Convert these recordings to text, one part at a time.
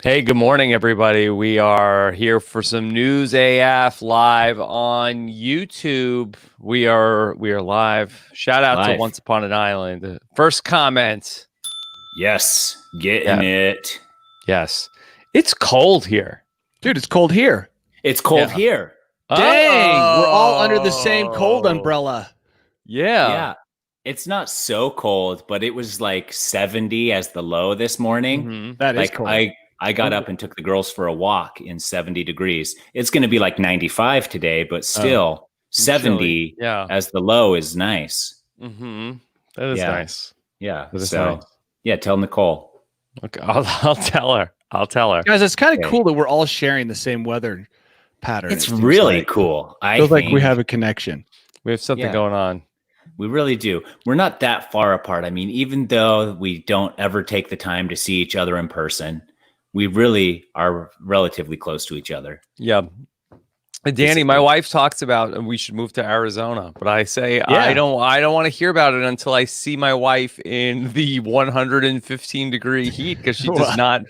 Hey, good morning, everybody. We are here for some News AF live on YouTube. We are live. Shout out to Live. Once Upon an Island. First comment. Yes, getting it. Yes. It's cold here. Dude, it's cold here. It's cold Yeah. here. Dang, we're all under the same cold umbrella. Yeah. It's not so cold, but it was like 70 as the low this morning. Mhm. That is Like cold. I got up and took the girls for a walk in 70 degrees. It's going to be like 95 today, but still 70 as the low is nice. Mm-hmm. That is nice. Yeah. That is So, nice. yeah, tell Nicole. Okay, I'll tell her. Guys, it's kind of Okay. cool that we're all sharing the same weather pattern. It's it seems really like. cool. I Feels like think we have a connection. We have something going on. we really do. We're not that far apart. I mean, even though we don't ever take the time to see each other in person, we really are relatively close to each other. Yeah. Danny, my wife talks about we should move to Arizona, but I say I don't want to hear about it until I see my wife in the 115-degree heat because she does not.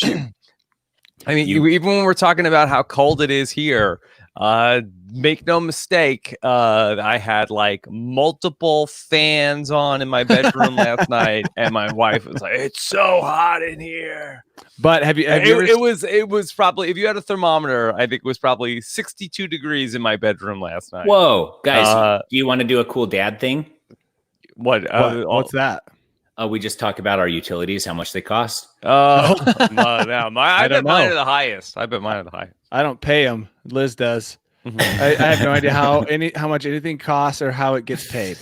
I mean, even when we're talking about how cold it is here, make no mistake, I had like multiple fans on in my bedroom last night, and my wife was like, "It's so hot in here." But have you ever It was probably, if you had a thermometer, I think it was probably 62 degrees in my bedroom last night. Whoa, guys, do you want to do a cool dad thing? What's that? We just talked about our utilities, how much they cost. I bet mine are the highest. I don't pay them. Liz does. I have no idea how much anything costs or how it gets paid.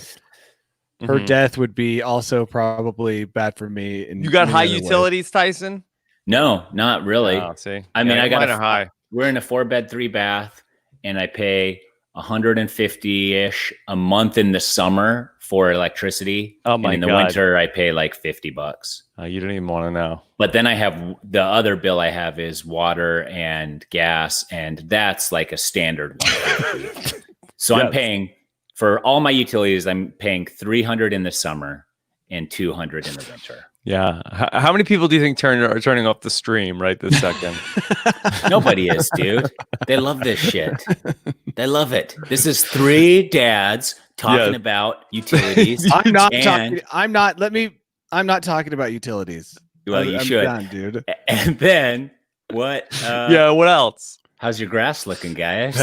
Her death would be also probably bad for me. You got high utilities, Tyson? No, not really. Oh, see, I mean, I got high. We're in a 4-bed, 3-bath, and I pay $150-ish a month in the summer for electricity. Oh my and in God. the winter, I pay like $50. You don't even want to know. But then I have the other bill I have is water and gas, and that's like a standard one. So I'm paying for all my utilities. I'm paying $300 in the summer and $200 in the winter. Yeah. How many people do you think are turning off the stream right this second? Nobody is, dude. They love this shit. They love it. This is 3 dads talking about utilities. I'm not talking about utilities. Well, you should, done, dude. And then what? What else? How's your grass looking, guys?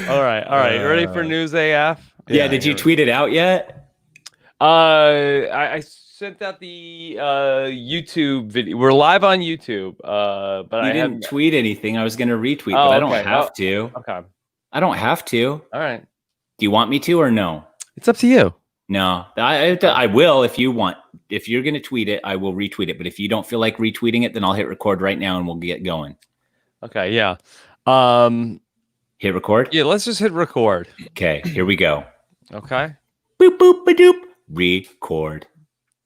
All right. Ready for News AF? Yeah. Did you tweet it out yet? I sent out the YouTube video. We're live on YouTube. But I didn't tweet anything. I was going to retweet, but I don't have to. Okay. I don't have to. All right. Do you want me to or no? It's up to you. No, I will if you want. If you're going to tweet it, I will retweet it. But if you don't feel like retweeting it, then I'll hit record right now and we'll get going. Okay. Yeah. Hit record? Yeah, let's just hit record. Okay, here we go. Okay. Boop, boop, ba-doop. Record.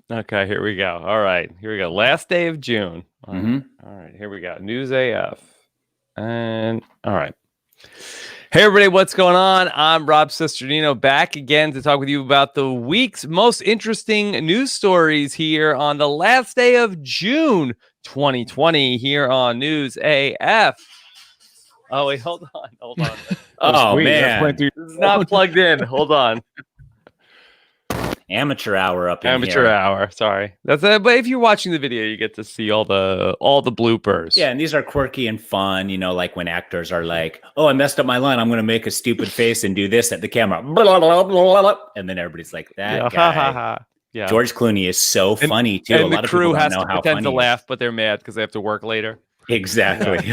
Okay, here we go. All right, here we go. Last day of June. All right, here we go. News AF. And all right. Hey, everybody, what's going on? I'm Rob Sesternino, back again to talk with you about the week's most interesting news stories here on the last day of June 2020 here on News AF. Oh, wait, hold on. Oh, man. This is not plugged in. Hold on. Amateur hour up in Amateur here. hour. Sorry. That's but if you're watching the video, you get to see all the bloopers. Yeah, and these are quirky and fun, like when actors are like, "Oh, I messed up my line. I'm going to make a stupid face and do this at the camera." Blah, blah, blah, blah. And then everybody's like, "That guy." Yeah. George Clooney is so funny too. And a lot the of crew people has don't know to how pretend funny to he is. laugh, but they're mad because they have to work later. Exactly.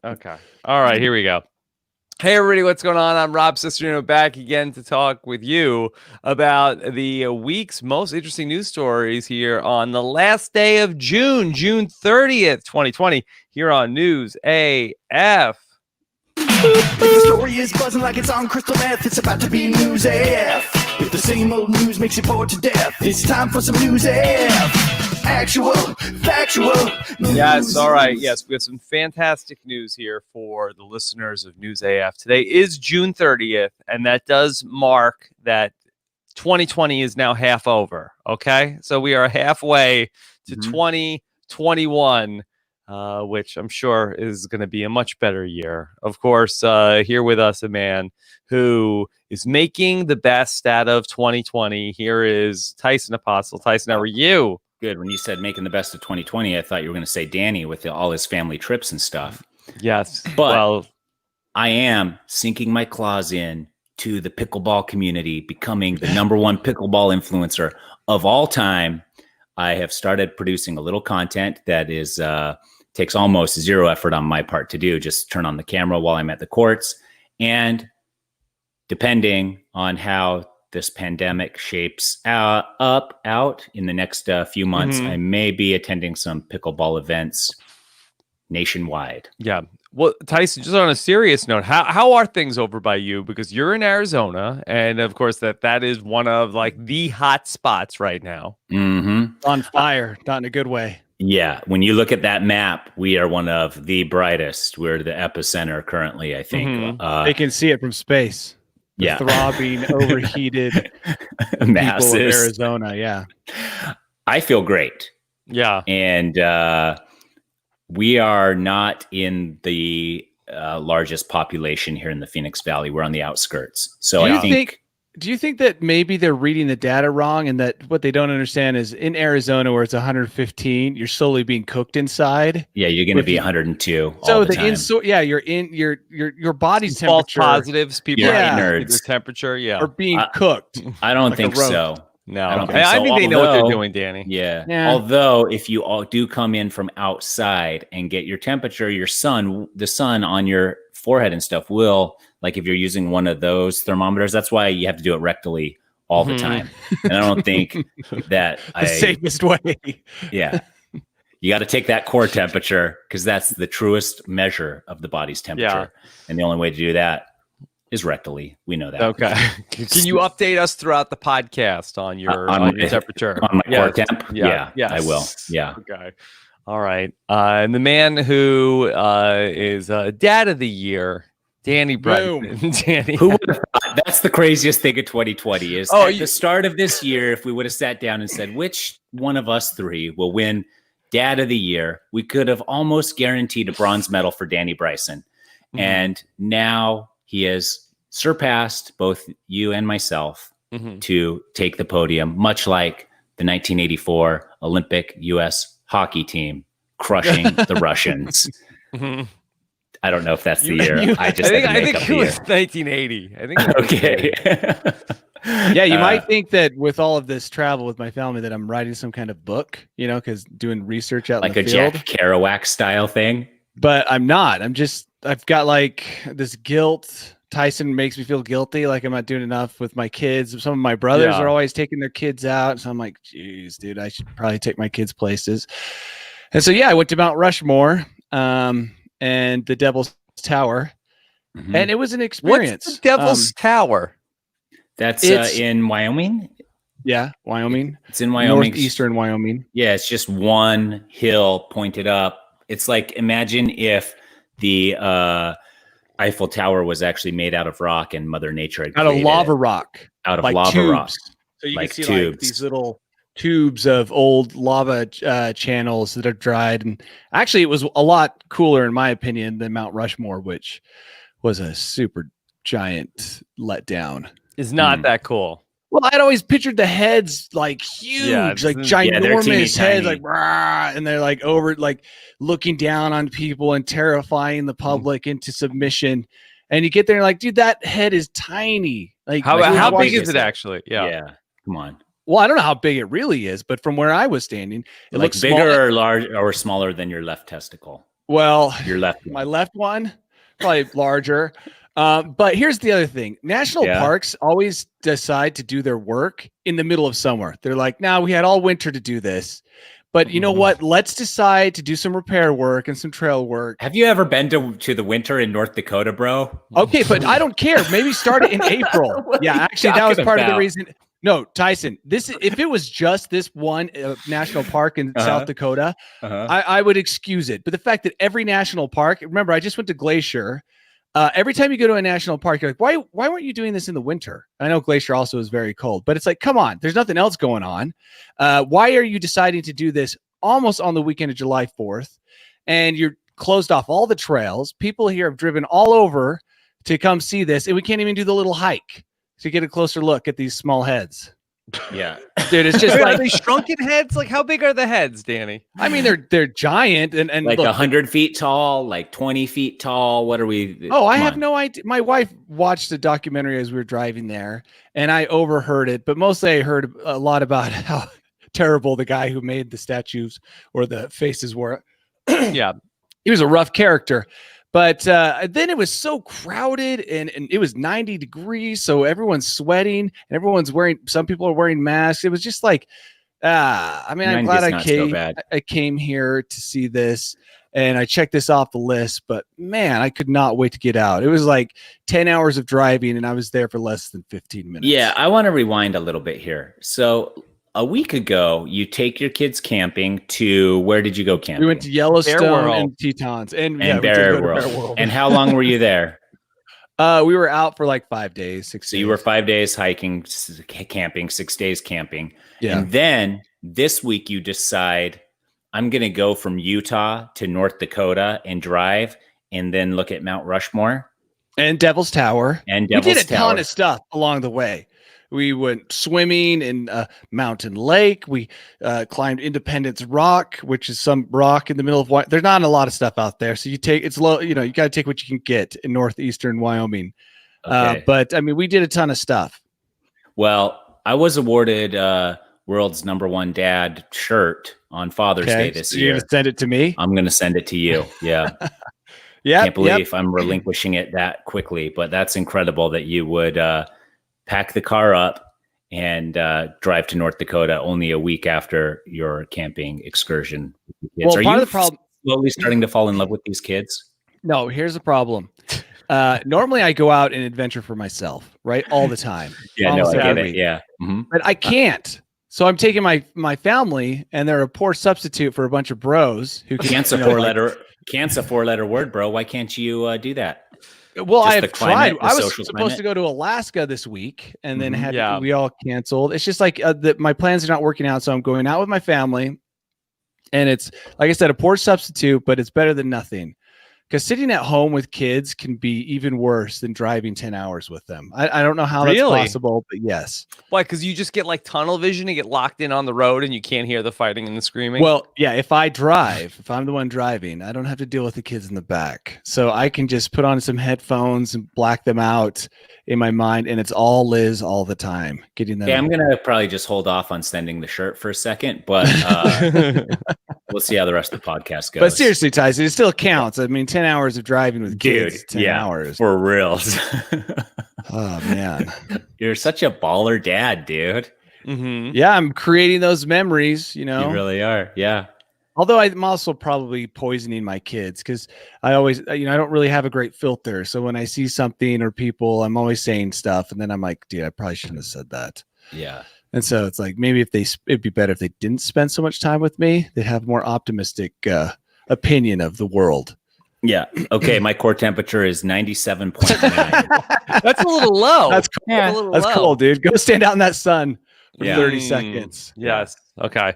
Okay. All right, here we go. Hey, everybody, what's going on? I'm Rob Sesternino, back again to talk with you about the week's most interesting news stories here on the last day of June 30th, 2020, here on News AF. If the story is buzzing like it's on crystal meth, it's about to be News AF. If the same old news makes you bored to death, it's time for some News AF. Actual, factual news. Yes, all right. Yes, we have some fantastic news here for the listeners of News AF. Today is June 30th, and that does mark that 2020 is now half over. Okay, so we are halfway to 2021, which I'm sure is going to be a much better year. Of course, here with us, a man who is making the best out of 2020. Here is Tyson Apostle. Tyson, how are you? Good. When you said making the best of 2020, I thought you were going to say Danny with all his family trips and stuff. Yes, but I am sinking my claws in to the pickleball community, becoming the #1 pickleball influencer of all time. I have started producing a little content that is takes almost zero effort on my part to do. Just turn on the camera while I'm at the courts, and depending on how this pandemic shapes out in the next few months, I may be attending some pickleball events nationwide. Yeah. Well, Tyson, just on a serious note, how are things over by you? Because you're in Arizona, and of course that is one of like the hot spots right now. On fire, not in a good way. Yeah. When you look at that map, we are one of the brightest. We're the epicenter currently, I think. They can see it from space. The throbbing, overheated masses people of Arizona. Yeah. I feel great. Yeah. And we are not in the largest population here in the Phoenix Valley. We're on the outskirts. So do you think that maybe they're reading the data wrong, and that what they don't understand is in Arizona where it's 115, you're slowly being cooked inside? Yeah, you're going to be 102. So you're in your body's some temperature. False positives, people nerds. The temperature, are being cooked. I don't think so. No, I think they know what they're doing, Danny. Yeah. Although if you all do come in from outside and get your temperature, the sun on your forehead and stuff will, like if you're using one of those thermometers, that's why you have to do it rectally all the time. And I don't think that the safest way. Yeah. You got to take that core temperature because that's the truest measure of the body's temperature. Yeah. And the only way to do that is rectally. We know that. Okay. Can you update us throughout the podcast on your temperature? On my core temp? Yeah. I will. Yeah. Okay. All right. And the man who is Dad of the Year, Danny Bryson. Danny. Who would have thought? That's the craziest thing of 2020 is at the start of this year, if we would have sat down and said, which one of us three will win Dad of the Year, we could have almost guaranteed a bronze medal for Danny Bryson. And now he has surpassed both you and myself to take the podium, much like the 1984 Olympic U.S. hockey team crushing the Russians. I don't know if that's the year. I think it was 1980. I think. Okay. Yeah, you might think that with all of this travel with my family that I'm writing some kind of book, because doing research out like in the field. Jack Kerouac style thing. But I'm not. I've got like this guilt. Tyson makes me feel guilty, like I'm not doing enough with my kids. Some of my brothers are always taking their kids out. So I'm like, geez, dude, I should probably take my kids places. And so, I went to Mount Rushmore and the Devil's Tower. And it was an experience. What's the Devil's Tower? That's in Wyoming. Yeah, Wyoming. It's in Wyoming. Northeastern Wyoming. Yeah, it's just one hill pointed up. It's like, imagine if the Eiffel Tower was actually made out of rock and Mother Nature had out of lava rock. Out of lava tubes. rock. So you can see like these little tubes of old lava channels that are dried. And actually, it was a lot cooler, in my opinion, than Mount Rushmore, which was a super giant letdown. It's not that cool. Well, I'd always pictured the heads like huge, like ginormous heads, like rah, and they're like over, like looking down on people and terrifying the public into submission. And you get there and like, dude, that head is tiny. Like, how big is it actually? Yeah. Come on. Well, I don't know how big it really is, but from where I was standing, it looks bigger or large or smaller than your left testicle. Well, my left one, probably larger. But here's the other thing. National parks always decide to do their work in the middle of summer. They're like, we had all winter to do this. But you know what? Let's decide to do some repair work and some trail work. Have you ever been to the winter in North Dakota, bro? Okay, but I don't care. Maybe start it in April. Actually, that was part of the reason. No, Tyson, if it was just this one national park in South Dakota, I would excuse it. But the fact that every national park, remember, I just went to Glacier. every time you go to a national park, you're like, why weren't you doing this in the winter? I know Glacier also is very cold, but it's like, come on, there's nothing else going on. Why are you deciding to do this almost on the weekend of July 4th? And you're closed off all the trails. People here have driven all over to come see this, and we can't even do the little hike to get a closer look at these small heads. Yeah, dude, it's just like are they shrunken heads. Like, how big are the heads, Danny? I mean, they're giant and like look, 100 feet tall, like 20 feet tall. What are we? Oh, I have no idea. My wife watched a documentary as we were driving there, and I overheard it, but mostly I heard a lot about how terrible the guy who made the statues or the faces were. Yeah, he was a rough character. But then it was so crowded and it was 90 degrees. So everyone's sweating and some people are wearing masks. It was just like, I mean, I'm glad I came here to see this and I checked this off the list, but man, I could not wait to get out. It was like 10 hours of driving and I was there for less than 15 minutes. Yeah. I want to rewind a little bit here. So a week ago, you take your kids camping to, where did you go camping? We went to Yellowstone and Tetons and Bear World. And how long were you there? We were out for like 5 days, 6 days. So you were 5 days hiking, camping, 6 days camping. Yeah. And then this week you decide, I'm going to go from Utah to North Dakota and drive and then look at Mount Rushmore. And Devil's Tower. We did a ton of stuff along the way. We went swimming in Mountain Lake. We climbed Independence Rock, which is some rock in the middle of there's not a lot of stuff out there. So it's low, you got to take what you can get in northeastern Wyoming. Okay. But I mean, we did a ton of stuff. Well, I was awarded world's #1 dad shirt on Father's Day this year. You're going to send it to me? I'm going to send it to you. Yeah. Yeah. Can't believe I'm relinquishing it that quickly, but that's incredible that you would pack the car up and drive to North Dakota only a week after your camping excursion. Well, are part you of the problem slowly starting to fall in love with these kids? No, here's the problem. Normally I go out and adventure for myself, right? All the time. Yeah, no, I get it. Yeah. Mm-hmm. But I can't. So I'm taking my family and they're a poor substitute for a bunch of bros who can't's a four-letter word, bro. Why can't you do that? Well, I have tried. I was supposed to go to Alaska this week and then we all canceled. It's just like my plans are not working out. So I'm going out with my family and it's, like I said, a poor substitute, but it's better than nothing. Because sitting at home with kids can be even worse than driving 10 hours with them. I don't know how that's possible, but yes. Why? Because you just get like tunnel vision and get locked in on the road and you can't hear the fighting and the screaming? Well, yeah, if I'm the one driving, I don't have to deal with the kids in the back. So I can just put on some headphones and black them out in my mind, and it's all Liz all the time. Getting them. Yeah, I'm going to probably just hold off on sending the shirt for a second, but we'll see how the rest of the podcast goes. But seriously, Tyson, it still counts. I mean, 10 hours of driving with kids, 10 hours. For reals. Oh, man. You're such a baller dad, dude. Mm-hmm. Yeah, I'm creating those memories, You really are, yeah. Although I'm also probably poisoning my kids because I always, I don't really have a great filter. So when I see something or people, I'm always saying stuff. And then I'm like, dude, I probably shouldn't have said that. Yeah. And so it's like, maybe it'd be better if they didn't spend so much time with me. They'd have more optimistic opinion of the world. Yeah. Okay. My core temperature is 97.9. That's a little low. That's cool. That's cool, dude. Go stand out in that sun for 30 seconds. Yes. Okay.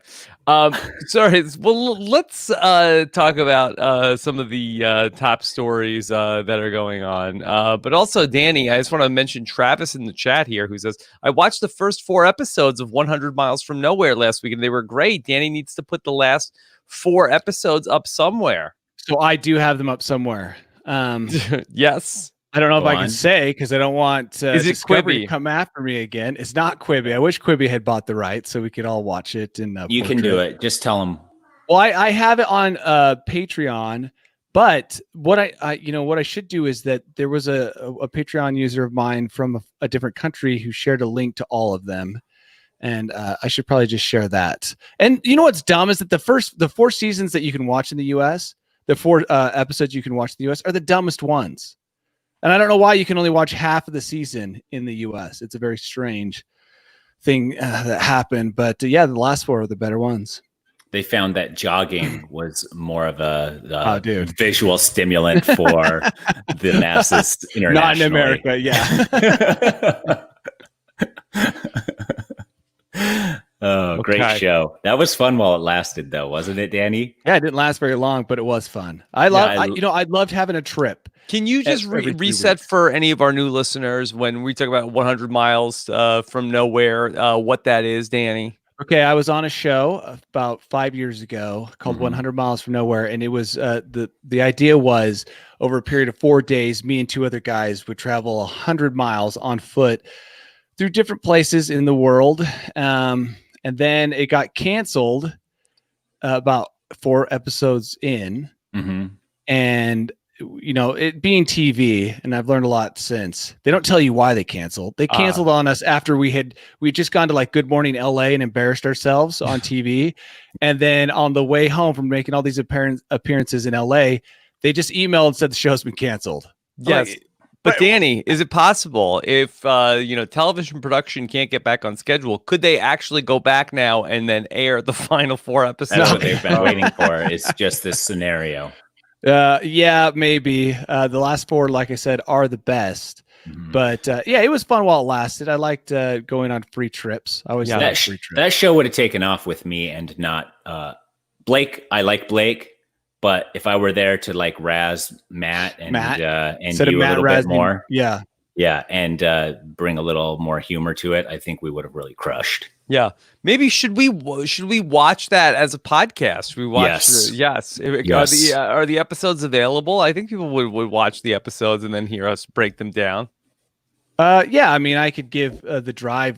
Sorry. Well, let's talk about some of the top stories that are going on. But also, Danny, I just want to mention Travis in the chat here who says, I watched the first 4 episodes of 100 Miles from Nowhere last week and they were great. Danny needs to put the last 4 episodes up somewhere. So I do have them up somewhere. Yes. I don't know if I can say because I don't want Is it Discovery Quibi? to come after me again. It's not Quibi. I wish Quibi had bought the rights so we could all watch it. And you can do it. Just tell them. Well, I have it on Patreon, but what I should do is that there was a Patreon user of mine from a different country who shared a link to all of them. And I should probably just share that. And you know what's dumb is that the 4 seasons that you can watch in the US, the 4 episodes you can watch in the US are the dumbest ones. And I don't know why you can only watch half of the season in the US. It's a very strange thing that happened. But the last 4 are the better ones. they found that jogging was more of a visual stimulant for the masses internationally. Not in America, yeah. Oh, great show. That was fun while it lasted, though, wasn't it, Danny? Yeah, it didn't last very long, but it was fun. I loved having a trip. Can you just reset for any of our new listeners when we talk about 100 miles from nowhere, what that is, Danny? Okay, I was on a show about 5 years ago called 100 Miles from Nowhere, and it was the idea was over a period of 4 days, me and 2 other guys would travel 100 miles on foot through different places in the world, and then it got canceled about 4 episodes in, and it being TV, and I've learned a lot since. They don't tell you why they canceled. They canceled on us after we'd just gone to like Good Morning LA and embarrassed ourselves on TV. And then on the way home from making all these appearances in LA, they just emailed and said the show's been canceled. Yes. But Danny, is it possible if television production can't get back on schedule, could they actually go back now and then air the final 4 episodes? That's what they've been waiting for. It's just this scenario. Yeah, maybe. The last 4, like I said, are the best. But it was fun while it lasted. I liked going on free trips. I always liked free trips. That show would have taken off with me and not Blake. I like Blake, but if I were there to like razz Matt and you a little bit more, and bring a little more humor to it, I think we would have really crushed. Yeah, maybe should we watch that as a podcast? We watch. Yes. Are the episodes available? I think people would watch the episodes and then hear us break them down. I mean, I could give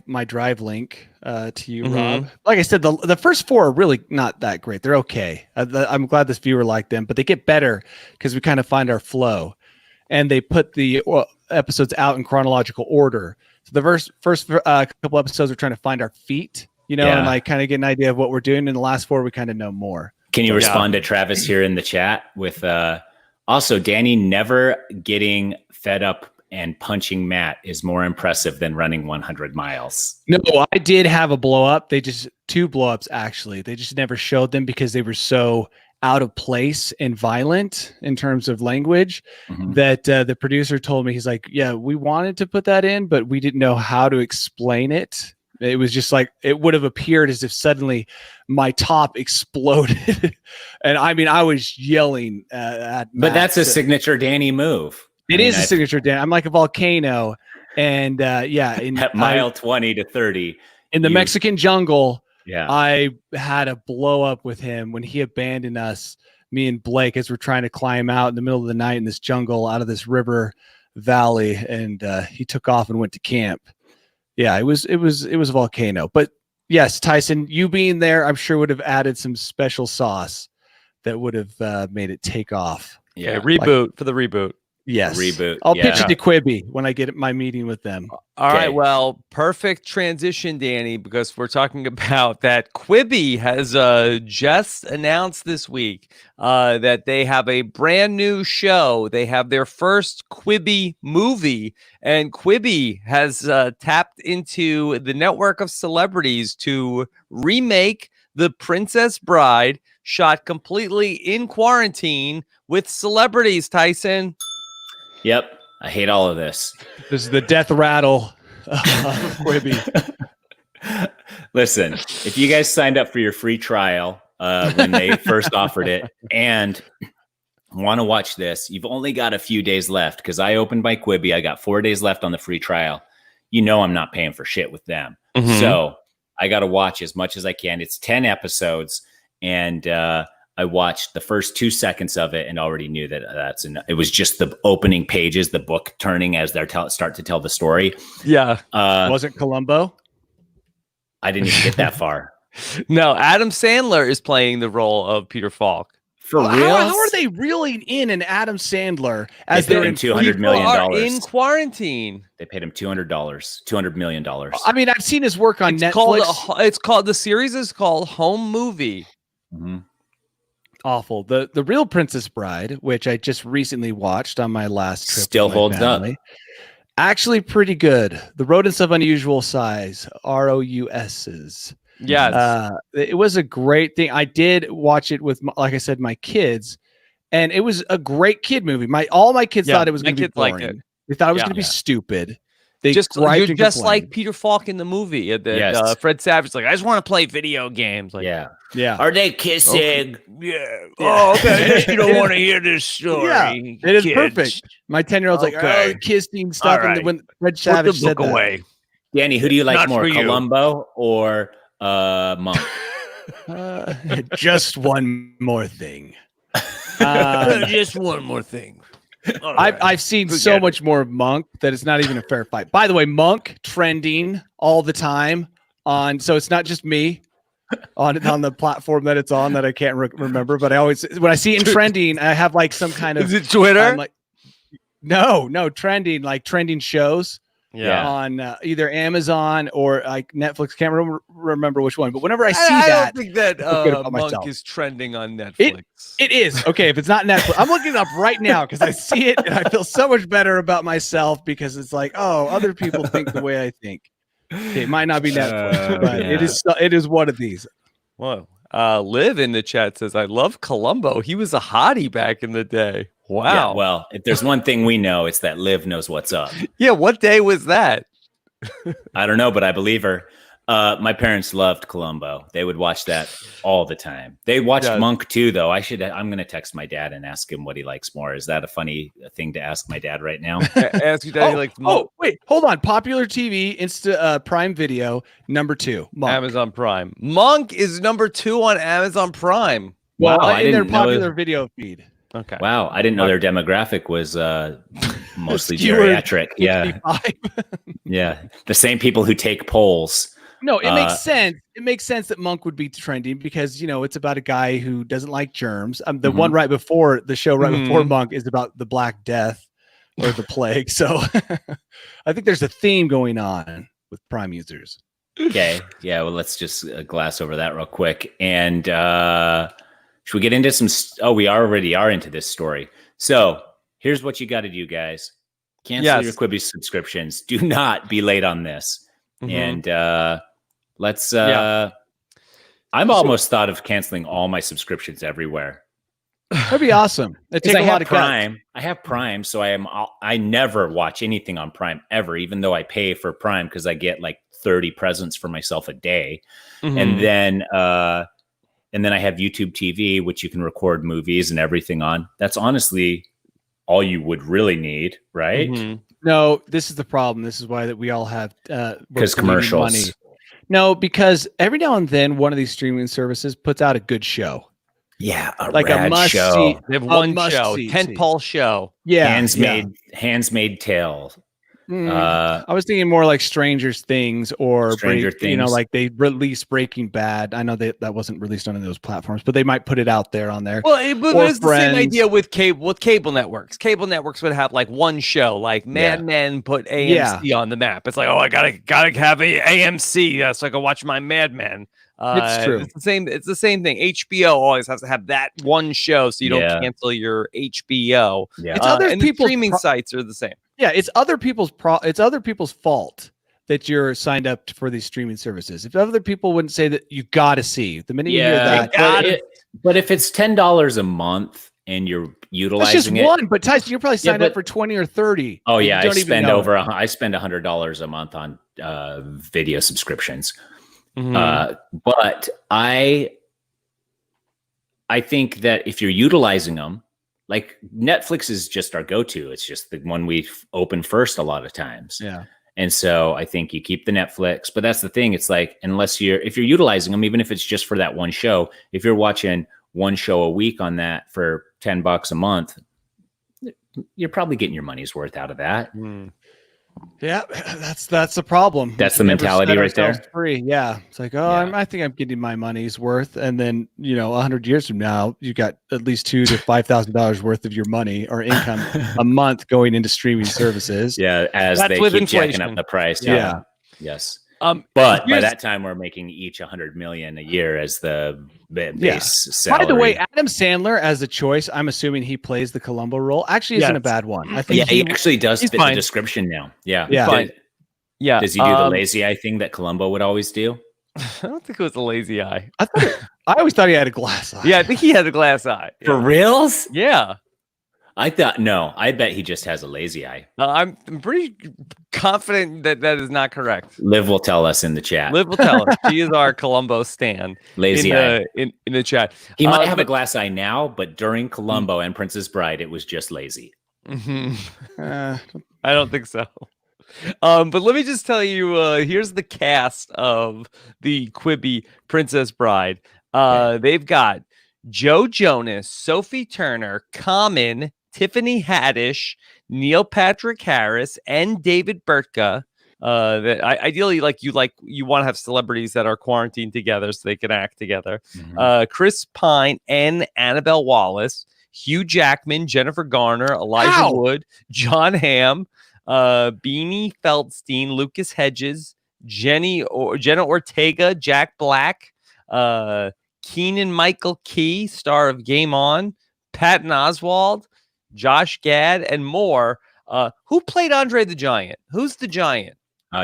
my drive link to you, Rob. Like I said, the first 4 are really not that great. They're okay. I'm glad this viewer liked them, but they get better because we kind of find our flow, and they put the episodes out in chronological order. So the first couple episodes, we're trying to find our feet, and like kind of get an idea of what we're doing. In the last 4, we kind of know more. Can you respond to Travis here in the chat with also Danny never getting fed up and punching Matt is more impressive than running 100 miles. No, I did have a blow up. 2 blow ups, actually. They just never showed them because they were so out of place and violent in terms of language that the producer told me, he's like, yeah, we wanted to put that in, but we didn't know how to explain it. It was just like, it would have appeared as if suddenly my top exploded. And I mean, I was yelling at Matt. But that's a signature Danny move. It is a signature Danny. I'm like a volcano. And at mile 20 to 30 in the Mexican jungle. Yeah, I had a blow up with him when he abandoned us, me and Blake, as we're trying to climb out in the middle of the night in this jungle out of this river valley, and he took off and went to camp. Yeah, it was a volcano. But yes, Tyson, you being there, I'm sure would have added some special sauce that would have made it take off. Yeah, reboot for the reboot. Yes. Reboot. I'll pitch it to Quibi when I get my meeting with them. All right. Well, perfect transition, Danny, because we're talking about that Quibi has just announced this week that they have a brand new show. They have their first Quibi movie, and Quibi has tapped into the network of celebrities to remake The Princess Bride, shot completely in quarantine with celebrities, Tyson. Yep. I hate all of this. This is the death rattle of Quibi. Listen, if you guys signed up for your free trial when they first offered it and want to watch this, you've only got a few days left because I opened my Quibi. I got 4 days left on the free trial. I'm not paying for shit with them. So I got to watch as much as I can. It's 10 episodes, and I watched the first 2 seconds of it and already knew that it was just the opening pages, the book turning as they start to tell the story. Yeah. Wasn't Columbo? I didn't even get that far. No, Adam Sandler is playing the role of Peter Falk. For real? How are they reeling in an Adam Sandler as they're in $200 million in quarantine? They paid him $200 million. I mean, I've seen his work on Netflix. The series is called Home Movie. Awful. The real Princess Bride, which I just recently watched on my last trip, still holds up. Actually, pretty good. The Rodents of Unusual Size, ROUSs. Yes. It was a great thing. I did watch it with, like I said, my kids, and it was a great kid movie. All my kids thought it was going to be boring. They thought it was going to be stupid. They you're just just like Peter Falk in the movie. Fred Savage, like, I just want to play video games. Like, yeah. Are they kissing? Okay. Yeah. Oh, okay. You don't want to hear this story. Yeah, it is perfect. My 10-year-old's like, oh, kissing stuff. Right. And when Fred Savage said that. Away. Danny, who do you like more, Columbo or Monk? Just one more thing. Just one more thing. I've seen so much more of Monk that it's not even a fair fight. By the way, Monk trending all the time so it's not just me on the platform that it's on that I can't remember, but I always, when I see it in trending, I have like some kind of, is it Twitter? like, no, trending, like trending shows. On either Amazon or like Netflix. Can't remember which one, but whenever I see I that, don't think that Monk is trending on Netflix. It is. Okay, if it's not Netflix, I'm looking it up right now because I see it and I feel so much better about myself because it's like, oh, other people think the way I think. Okay, it might not be Netflix, but it is one of these. Whoa. Liv in the chat says, I love Columbo. He was a hottie back in the day. Wow. Yeah, well, if there's one thing we know, it's that Liv knows what's up. Yeah, what day was that? I don't know, but I believe her. My parents loved Columbo. They would watch that all the time. They watched Monk too, though. I'm going to text my dad and ask him what he likes more. Is that a funny thing to ask my dad right now? Ask your dad. Like, oh, wait, hold on. Popular TV, Prime Video, number 2. Monk. Amazon Prime. Monk is number 2 on Amazon Prime. Well, in their popular video feed. Okay. Wow, I didn't know their demographic was mostly geriatric. Yeah. Yeah. The same people who take polls. No, it makes sense. It makes sense that Monk would be trending because, it's about a guy who doesn't like germs. The one right before the show, before Monk, is about the Black Death or the plague. So I think there's a theme going on with Prime users. Okay. Yeah. Well, let's just glass over that real quick. And should we get into some? We already are into this story. So here's what you got to do, guys. Cancel your Quibi subscriptions. Do not be late on this. And let's. I'm almost thought of canceling all my subscriptions everywhere. That'd be awesome. It takes a lot of Prime. I have Prime, so I never watch anything on Prime ever, even though I pay for Prime because I get like 30 presents for myself a day, and then I have YouTube TV, which you can record movies and everything on. That's honestly all you would really need, right? No, this is the problem. This is why that we all have because commercials. Money. No, because every now and then one of these streaming services puts out a good show. Yeah, a must show. See. They have one show, tentpole show. Yeah, Hands-made tale. I was thinking more like Stranger Things or Stranger Things. Like they released Breaking Bad. I know that wasn't released on any of those platforms, but they might put it out there on there. Well, it's the same idea with cable networks. Cable networks would have like one show, like Mad Men put AMC on the map. It's like, oh, I gotta have a AMC so I can watch my Mad Men. It's true. It's the same thing. HBO always has to have that one show, so you don't cancel your HBO. Yeah. It's other people's streaming sites are the same. Yeah, it's other people's fault that you're signed up for these streaming services. If other people wouldn't say that, you got to see the minute you hear that. But if it's $10 a month and you're utilizing one. But Tyson, you're probably signed up for 20 or 30. Oh yeah, I spend $100 a month on video subscriptions. But I think that if you're utilizing them, like Netflix is just our go-to. It's just the one we open first a lot of times. Yeah. And so I think you keep the Netflix, but that's the thing. It's like, if you're utilizing them, even if it's just for that one show, if you're watching one show a week on that for $10 a month, you're probably getting your money's worth out of that. Yeah, that's the problem. That's the mentality right there. Free. Yeah. It's like, I think I'm getting my money's worth. And then, 100 years from now, you got at least $2,000 to $5,000 worth of your money or income a month going into streaming services. Yeah. As they keep jacking up the price. Yeah. Yes. But by that time, we're making each $100 million a year as the base salary. By the way, Adam Sandler as a choice, I'm assuming he plays the Columbo role. Actually, isn't a bad one. I think he actually does fit the description now. Yeah. Yeah. Does he do the lazy eye thing that Columbo would always do? I don't think it was a lazy eye. I always thought he had a glass eye. Yeah, I think he had a glass eye. Yeah. For reals? Yeah. I thought no. I bet he just has a lazy eye. I'm pretty confident that is not correct. Liv will tell us in the chat. Liv will tell us. She is our Columbo stan. Lazy eye. In the chat. He might have a glass eye now, but during Columbo and Princess Bride, it was just lazy. I don't think so. But let me just tell you, here's the cast of the Quibi Princess Bride. They've got Joe Jonas, Sophie Turner, Common, Tiffany Haddish, Neil Patrick Harris, and David Burtka. That ideally, you want to have celebrities that are quarantined together so they can act together. Chris Pine and Annabelle Wallace, Hugh Jackman, Jennifer Garner, Elijah Wood, John Hamm, Beanie Feldstein, Lucas Hedges, Jenna Ortega, Jack Black, Keenan Michael Key, star of Game On, Patton Oswalt, Josh Gad, and more. Who played Andre the Giant? Who's the Giant?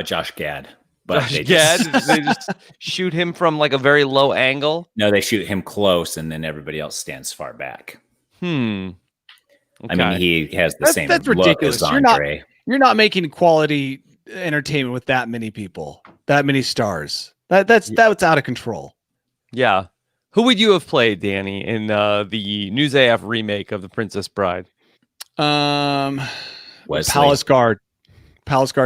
Josh Gad. But Josh Gad? They just shoot him from like a very low angle? No, they shoot him close, and then everybody else stands far back. Okay. I mean, he has the same that's look ridiculous. as Andre. You're not making quality entertainment with that many people, that many stars. That's out of control. Yeah. Who would you have played, Danny, in the News AF remake of The Princess Bride? Wesley. Palace Guard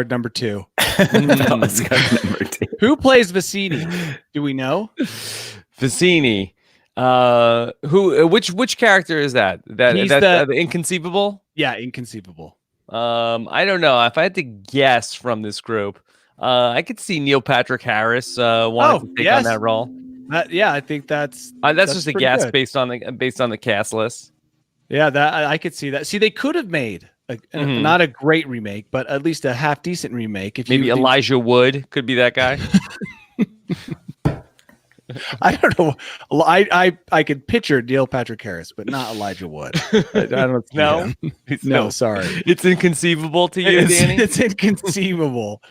number 2. Palace Guard number 2. Who plays Vicini? Do we know? Vicini. Which character is that? That's the Inconceivable? Yeah, Inconceivable. I don't know. If I had to guess from this group, I could see Neil Patrick Harris wanting to take on that role. Yeah, I think that's just a guess good. based on the cast list. Yeah, that I could see that. See, they could have made not a great remake, but at least a half decent remake. If Maybe Elijah Wood could be that guy. I don't know. I could picture Neil Patrick Harris, but not Elijah Wood. I don't know. No, sorry. It's inconceivable to you, Danny? It's inconceivable.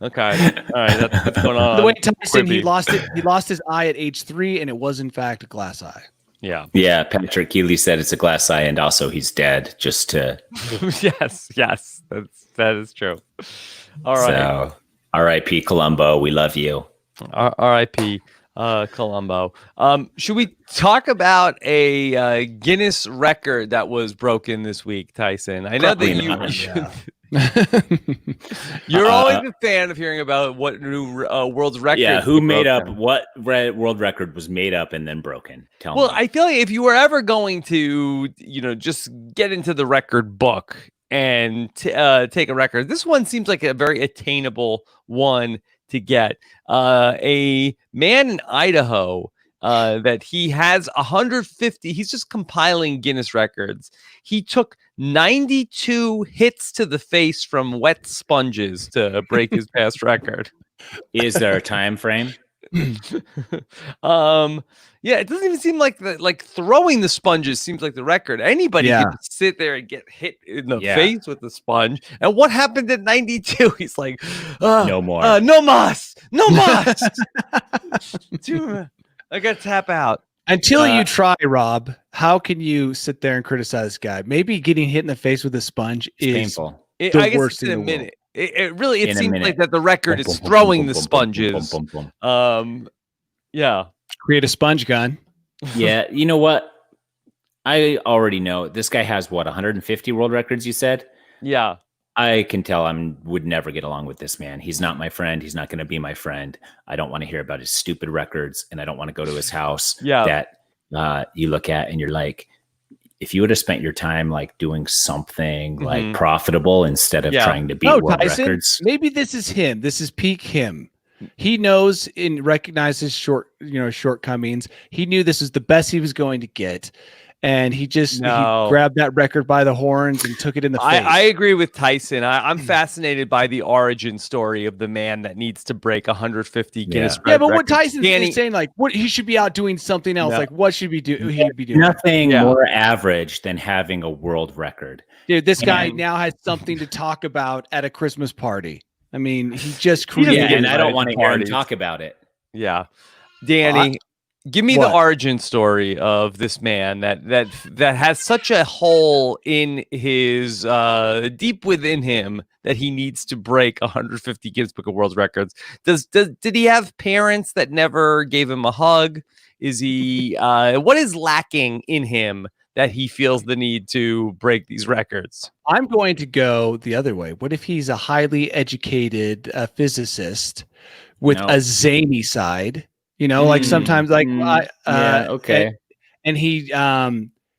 Okay. All right. That's going on. The way Tyson, he lost his eye at age 3, and it was in fact a glass eye. Yeah. Yeah. Patrick Keeley said it's a glass eye, and also he's dead. Just to. Yes. That is true. All right. So, R.I.P. Columbo. We love you. R.I.P. Columbo. Should we talk about a Guinness record that was broken this week, Tyson? I know that you're always a fan of hearing about what new world's record. Yeah, who made up what world record was made up and then broken? Tell me. Well, I feel like if you were ever going to, just get into the record book and take a record, this one seems like a very attainable one to get. A man in Idaho that he has 150. He's just compiling Guinness records. He took 92 hits to the face from wet sponges to break his past record. Is there a time frame? Yeah, it doesn't even seem like throwing the sponges seems like the record. Anybody can sit there and get hit in the face with the sponge. And what happened at 92? He's like, no more. No mas. I got to tap out. Until you try, Rob, how can you sit there and criticize this guy? Maybe getting hit in the face with a sponge is painful. I guess it's in a minute. It seems like that the record is throwing the sponges. Yeah. Create a sponge gun. Yeah. You know what? I already know this guy has 150 world records, you said? Yeah. I can tell would never get along with this man. He's not my friend. He's not going to be my friend. I don't want to hear about his stupid records, and I don't want to go to his house that you look at and you're like, if you would have spent your time like doing something like profitable instead of trying to beat world Tyson, records. Maybe this is him. This is peak him. He knows and recognizes shortcomings. He knew this is the best he was going to get. And he just he grabbed that record by the horns and took it in the face. I agree with Tyson. I'm fascinated by the origin story of the man that needs to break 150 Guinness records. Yeah, but what Tyson's saying, like, what he should be out doing something else. Like, what should he do? He'd be doing nothing more average than having a world record. Dude, this guy now has something to talk about at a Christmas party. I mean, he just created. Yeah, and I don't invited want to to hear him parties. talk about it. Yeah. Danny, give me What? the origin story of this man that has such a hole in his deep within him that he needs to break 150 Guinness Book of World Records. Did he have parents that never gave him a hug? Is he what is lacking in him that he feels the need to break these records? I'm going to go the other way. What if he's a highly educated physicist with a zany side? You know, like sometimes, like okay. and he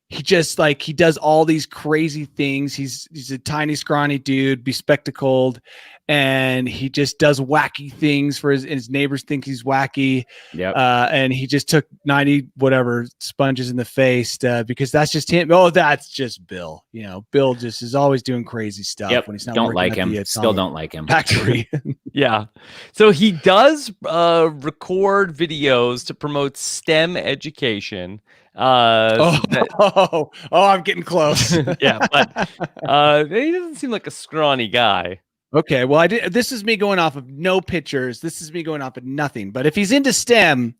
just like he does all these crazy things. He's a tiny, scrawny dude, bespectacled, and he just does wacky things for his neighbors think he's wacky. Yep. And he just took 90 whatever sponges in the face because that's just him. Oh, that's just Bill. You know, Bill just is always doing crazy stuff when he's not don't like working at him. the Still don't like him. factory. Yeah. So he does record videos to promote STEM education. I'm getting close. Yeah, but he doesn't seem like a scrawny guy. Okay, well, this is me going off of no pictures. This is me going off of nothing. But if he's into STEM,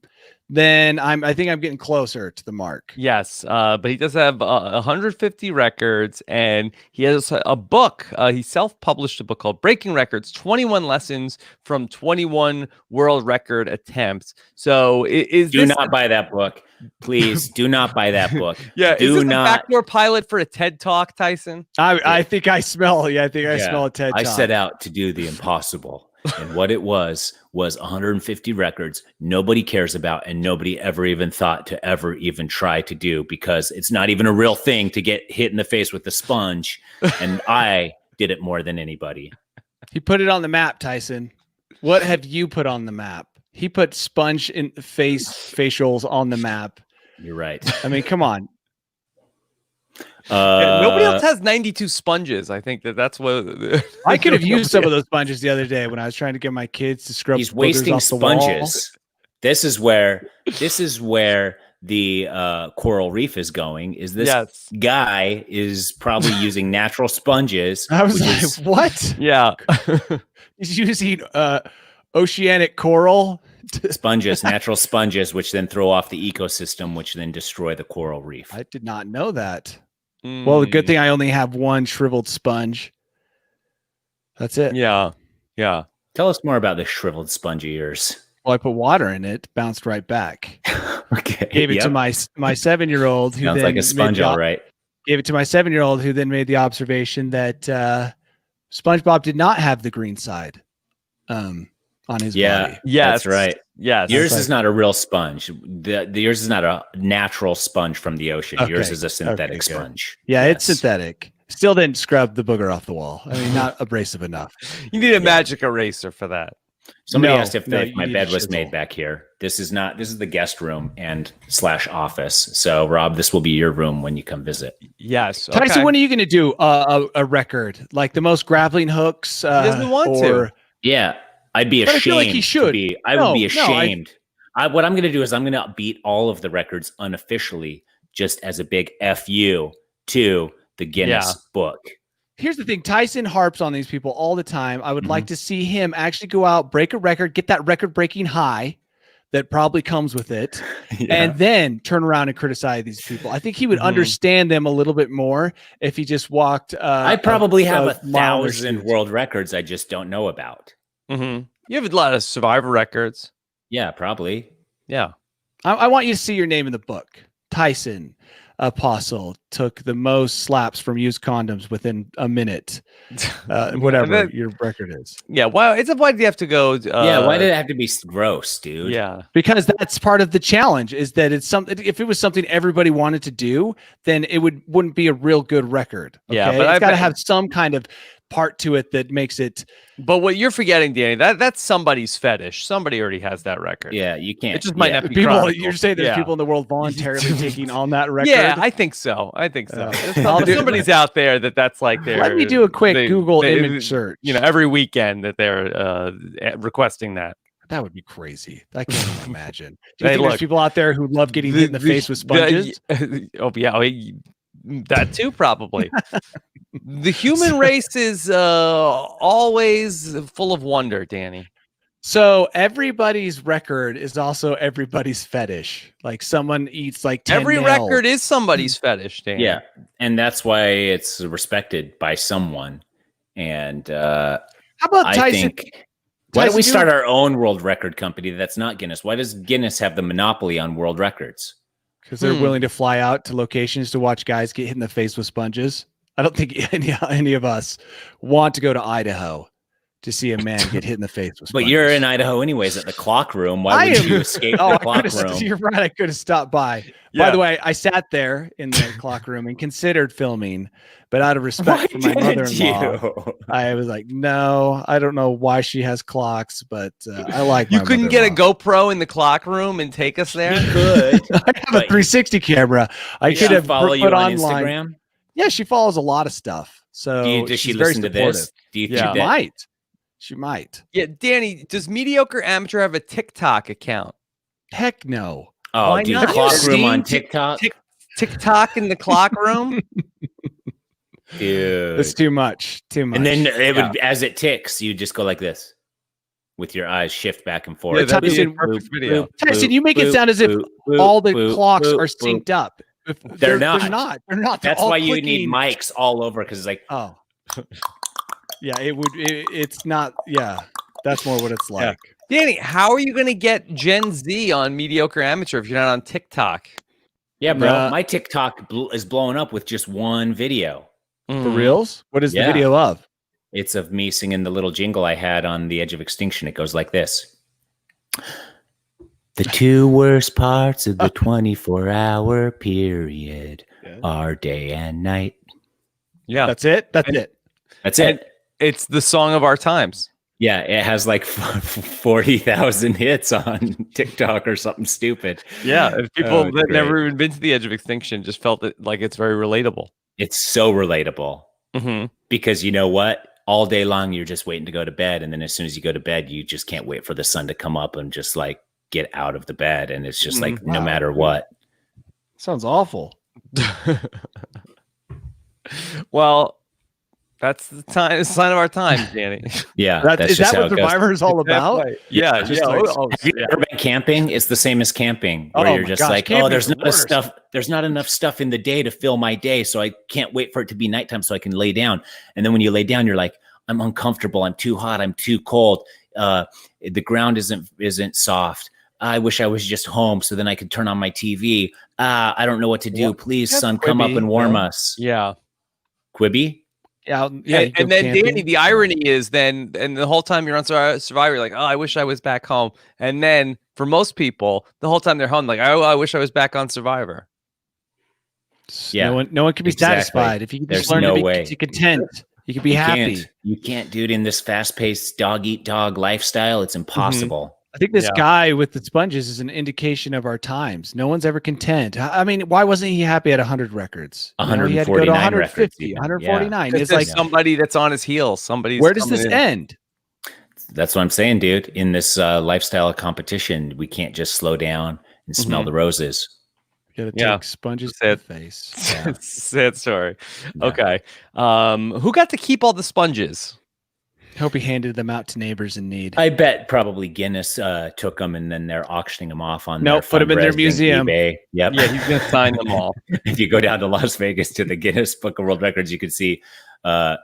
then I think I'm getting closer to the mark. Yes, but he does have 150 records, and he has a book. He self-published a book called Breaking Records: 21 Lessons from 21 World Record Attempts. So do not buy that book. Please do not buy that book. Yeah, do is this not. a backdoor pilot for a TED Talk, Tyson? I think I smell. Yeah, I think I smell a TED Talk. I set out to do the impossible, and what it was 150 records nobody cares about, and nobody ever even thought to ever even try to do, because it's not even a real thing to get hit in the face with a sponge. And I did it more than anybody. He put it on the map, Tyson. What have you put on the map? He put sponge in facials on the map. You're right. I mean, come on. Nobody else has 92 sponges. I think that's what I could have used some of those sponges the other day when I was trying to get my kids to scrub. He's wasting off the sponges. This is where the coral reef is going. Is this guy is probably using natural sponges? I was like, what? Yeah. He's using oceanic coral sponges, natural sponges, which then throw off the ecosystem, which then destroy the coral reef. I did not know that. Well, the good thing I only have one shriveled sponge. That's it. Yeah. Yeah. Tell us more about the shriveled sponge of yours. Well, I put water in it, bounced right back. Okay. Gave it to my 7-year-old who sounds then like a sponge, all right. Gave it to my 7-year-old who then made the observation that SpongeBob did not have the green side on his body. Yeah, that's right. Yes. Yours is not a real sponge. Yours is not a natural sponge from the ocean. Okay. Yours is a synthetic sponge. Yeah, it's synthetic. Still didn't scrub the booger off the wall. I mean, not abrasive enough. You need a magic eraser for that. Somebody asked if my bed was made back here. This is the guest room and /office. So Rob, this will be your room when you come visit. Yes. Okay. Tyson, when are you going to do a record? Like the most grappling hooks? He doesn't want to. Yeah. I'd be ashamed. I feel like he should. I would be ashamed. What I'm going to do is I'm going to beat all of the records unofficially, just as a big FU to the Guinness book. Here's the thing. Tyson harps on these people all the time. I would like to see him actually go out, break a record, get that record-breaking high that probably comes with it, and then turn around and criticize these people. I think he would understand them a little bit more if he just walked. I probably have 1,000 world records I just don't know about. You have a lot of Survivor records. Yeah, probably. Yeah. I want you to see your name in the book. Tyson Apostle took the most slaps from used condoms within a minute. Whatever your record is. Yeah. Why do you have to go? Why did it have to be gross, dude? Yeah. Because that's part of the challenge, is that it's something. If it was something everybody wanted to do, then it wouldn't be a real good record. Okay? Yeah, but it's got to have some kind of part to it that makes it. But what you're forgetting, Danny, that's somebody's fetish. Somebody already has that record. Yeah, you can't. It just might not be people. chronicled. You're saying there's people in the world voluntarily taking on that record. Yeah, I think so. Somebody's out there that's like their. Let me do a quick Google image search. You know, every weekend that they're requesting that. That would be crazy. I can't even imagine. Do you think there's people out there who love getting hit in the face with sponges? That too, probably. The human race is always full of wonder, Danny. So everybody's record is also everybody's fetish. Like someone eats like 10 Every nails. record is somebody's fetish, Danny. Yeah, and that's why it's respected by someone. And How about Tyson? Why don't we start our own world record company that's not Guinness? Why does Guinness have the monopoly on world records? Because they're willing to fly out to locations to watch guys get hit in the face with sponges. I don't think any of us want to go to Idaho to see a man get hit in the face with sponges. But you're in Idaho anyways at the clock room. Why would you escape the clock room? You're right. I could have stopped by. Yeah. By the way, I sat there in the clock room and considered filming, but out of respect for my mother-in-law, I was like, no, I don't know why she has clocks, but I like You couldn't get a GoPro in the clock room and take us there? You could. I have a 360 camera. I could have follow you on online. Instagram? Yeah, she follows a lot of stuff. So does she listen to this? Do you think she might? She might. Yeah, Danny, does Mediocre Amateur have a TikTok account? Heck no. Oh, why dude, not? clock room on TikTok? TikTok in the clock room? Dude. It's too much. Too much. And then it would, as it ticks, you just go like this with your eyes shift back and forth. Yeah, that'd be a perfect video. Tyson, you make it sound as if all the clocks are synced up. They're not. They're not. That's why you need mics all over, because it's like, oh. Yeah, it would. It's not. Yeah, that's more what it's like. Yeah. Danny, how are you going to get Gen Z on Mediocre Amateur if you're not on TikTok? Yeah, bro. My TikTok is blowing up with just one video. For reals? What is the video of? It's of me singing the little jingle I had on The Edge of Extinction. It goes like this. The two worst parts of the 24-hour period are day and night. Yeah. That's it? That's it. That's it. It's the song of our times. Yeah, it has like 40,000 hits on TikTok or something stupid. Yeah, if people that never even been to the Edge of Extinction just felt it like it's very relatable. It's so relatable because you know what? All day long, you're just waiting to go to bed. And then as soon as you go to bed, you just can't wait for the sun to come up and just like get out of the bed. And it's just like, no matter what. Sounds awful. Well, that's the sign of our time, Danny. Yeah. Is that what Survivor is all about? Yeah. Have you ever been camping? It's the same as camping, where you're just like, oh, there's not enough stuff in the day to fill my day. So I can't wait for it to be nighttime so I can lay down. And then when you lay down, you're like, I'm uncomfortable. I'm too hot. I'm too cold. The ground isn't soft. I wish I was just home so then I could turn on my TV. I don't know what to do. Please, sun, come up and warm us. Yeah. Quibi? Yeah. And then camping. Danny, the irony is and the whole time you're on Survivor, you're like, oh, I wish I was back home. And then for most people, the whole time they're home, like, I wish I was back on Survivor. Yeah. No one can be satisfied. If you can just learn to be content, you can be happy. You can't, dude, in this fast-paced dog-eat-dog lifestyle. It's impossible. I think this guy with the sponges is an indication of our times. No one's ever content. I mean, why wasn't he happy at 100 records? 149 he had to go to 150, records, 149. It's like somebody that's on his heels. Where does this end? That's what I'm saying, dude. In this lifestyle competition, we can't just slow down and smell the roses. You gotta take sponges to the face. Yeah. Sad story. Yeah. Okay. Who got to keep all the sponges? Hope he handed them out to neighbors in need. I bet probably Guinness took them and then they're auctioning them off on put them in their museum. eBay. Yep. Yeah, he's gonna sign them all. If you go down to Las Vegas to the Guinness Book of World Records, you can see. Are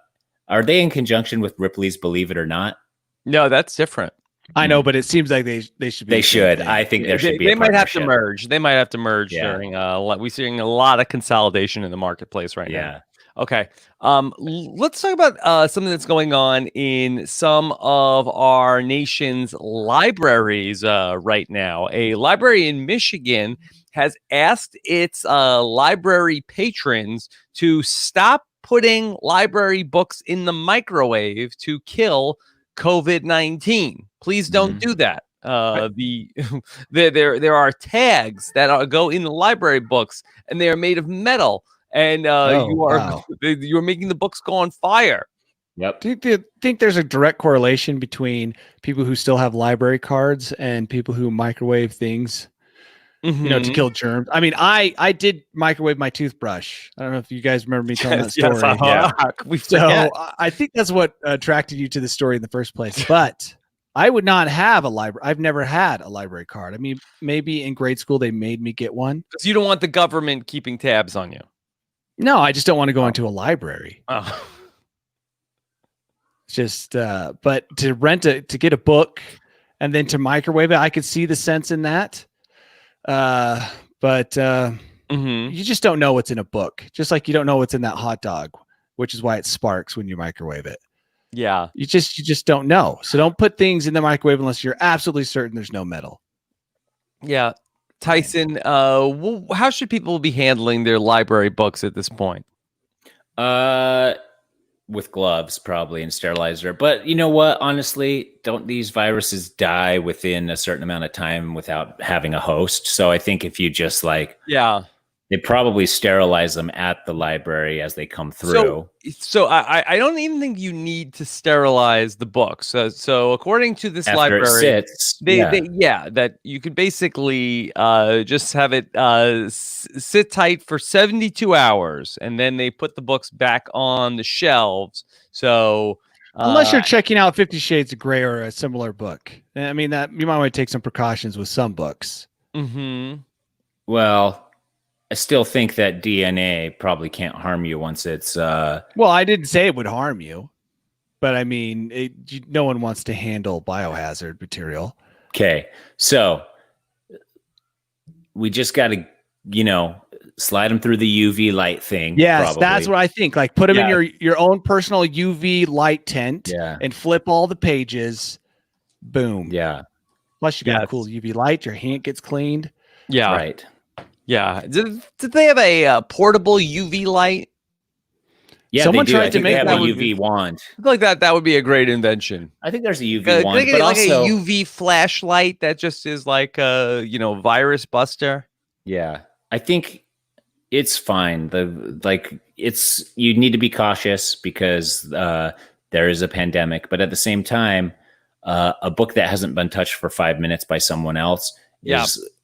they in conjunction with Ripley's Believe It or Not? No, that's different. I know, but it seems like they should be. They should. I think there should be. They might have to merge. They might have to merge during. Yeah. We're seeing a lot of consolidation in the marketplace right now. Okay. Let's talk about something that's going on in some of our nation's libraries right now. A library in Michigan has asked its library patrons to stop putting library books in the microwave to kill COVID-19. Please don't do that. There are tags that go in the library books, and they are made of metal. And you're making the books go on fire. Yep. Do you think there's a direct correlation between people who still have library cards and people who microwave things? to kill germs. I mean, I did microwave my toothbrush. I don't know if you guys remember me telling that story. So I think that's what attracted you to the story in the first place. But I would not have a library. I've never had a library card. I mean, maybe in grade school they made me get one. Because you don't want the government keeping tabs on you. No, I just don't want to go into a library. Oh. Just, but to get a book and then to microwave it, I could see the sense in that. But you just don't know what's in a book. Just like you don't know what's in that hot dog, which is why it sparks when you microwave it. Yeah. You just don't know. So don't put things in the microwave unless you're absolutely certain there's no metal. Yeah. Tyson, how should people be handling their library books at this point? With gloves probably and sterilizer. But you know what? Honestly, don't these viruses die within a certain amount of time without having a host? So I think if you just they probably sterilize them at the library as they come through. So I don't even think you need to sterilize the books. So according to this After library, it sits, that you could basically just have it sit tight for 72 hours, and then they put the books back on the shelves. So unless you're checking out 50 Shades of Grey or a similar book, I mean, that you might want to take some precautions with some books. Well, I still think that DNA probably can't harm you once it's well, I didn't say it would harm you, but I mean, no one wants to handle biohazard material. Okay, so we just got to, slide them through the UV light thing. Yes, probably. That's what I think. Like, put them in your own personal UV light tent and flip all the pages. Boom. Yeah. Plus, you got a cool UV light. Your hand gets cleaned. Yeah. Right. Yeah. Did they have a portable UV light? Yeah, someone tried to make that a UV wand. Like that would be a great invention. I think there's a UV wand, but like also a UV flashlight that just is like a virus buster. Yeah, I think it's fine. You need to be cautious because there is a pandemic, but at the same time, a book that hasn't been touched for 5 minutes by someone else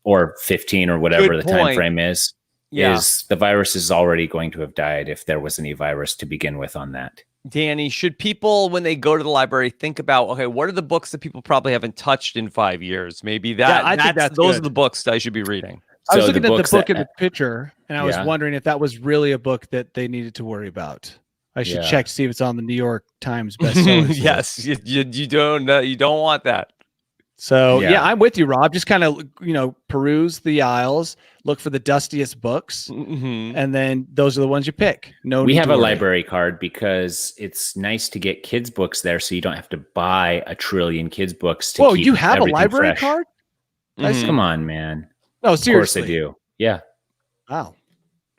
or 15 or whatever the time frame is the virus is already going to have died if there was any virus to begin with on that. Danny, should people, when they go to the library, think about, okay, what are the books that people probably haven't touched in 5 years? Maybe those are the books I should be reading. I was looking at the book in the picture, and I was wondering if that was really a book that they needed to worry about. I should check to see if it's on the New York Times bestseller list. Yes, you don't want that. So I'm with you, Rob. Just kind of peruse the aisles, look for the dustiest books, and then those are the ones you pick. We have a library card because it's nice to get kids' books there, so you don't have to buy a trillion kids' books. Whoa, you have a library card? Come on, man. No, seriously. Of course I do. Yeah. Wow.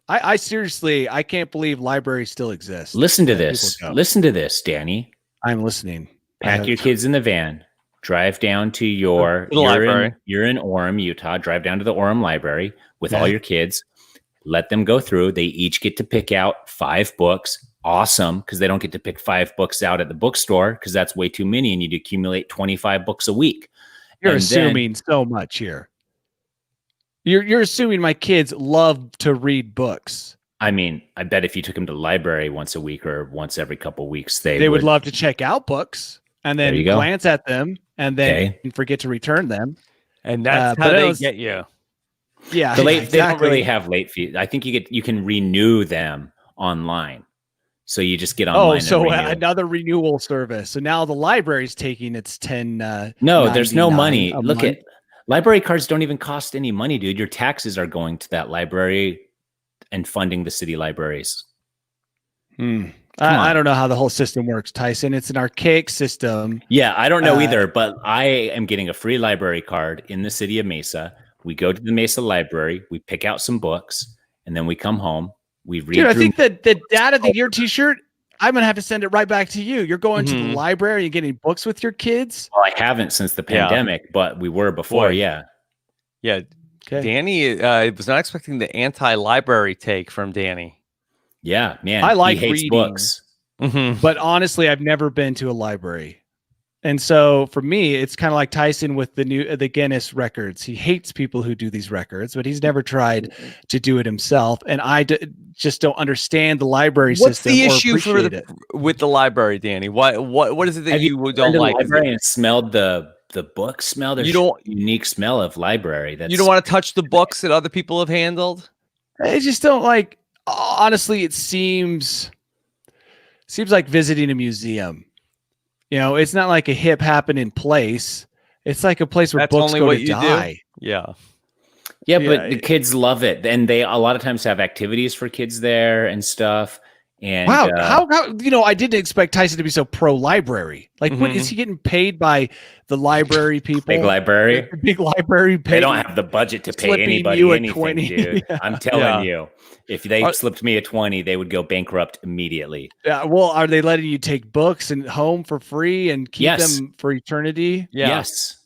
I seriously, I can't believe libraries still exist. Listen to this. Listen to this, Danny. I'm listening. Pack your kids in the van. Drive down to your library. You're in Orem, Utah. Drive down to the Orem library with all your kids. Let them go through. They each get to pick out 5 books. Awesome, because they don't get to pick 5 books out at the bookstore because that's way too many, and you'd accumulate 25 books a week. You're assuming so much here. You're assuming my kids love to read books. I mean, I bet if you took them to the library once a week or once every couple of weeks, they would love to check out books and then glance at them and then forget to return them. And that's how they get you. Yeah, they don't really have late fees. I think you can renew them online. So you just get online. Oh, so another renewal service. So now the library's taking its $10. No, there's no money. Look at library cards don't even cost any money, dude. Your taxes are going to that library and funding the city libraries. I don't know how the whole system works, Tyson. It's an archaic system. Yeah, I don't know either, but I am getting a free library card in the city of Mesa. We go to the Mesa library, we pick out some books, and then we come home. We read. Dude, I think that the Dad of the Year t-shirt, I'm going to have to send it right back to you. You're going to the library and getting books with your kids? Well, I haven't since the pandemic, but we were before, Yeah. Okay. Danny was not expecting the anti-library take from Danny. Yeah, man. I like he hates reading books. But honestly, I've never been to a library. And so for me, it's kind of like Tyson with the Guinness records. He hates people who do these records, but he's never tried to do it himself. And I just don't understand the library system. What's the issue with the library, Danny? What is it that you don't like? Library and smelled the book smell. There's a unique smell of library. You don't want to touch the books that other people have handled. I just don't like. Honestly, it seems like visiting a museum. You know, it's not like a hip happening place. It's like a place where books go to die. Yeah. Yeah, but the kids love it. And they a lot of times have activities for kids there and stuff. And wow, how I didn't expect Tyson to be so pro library. Like, what is he getting paid by the library people? Big library. Big library. They don't have the budget to pay anybody anything, dude. Yeah. I'm telling you. If they slipped me a 20, they would go bankrupt immediately. Yeah. Well, are they letting you take books and home for free and keep them for eternity? Yeah. Yes.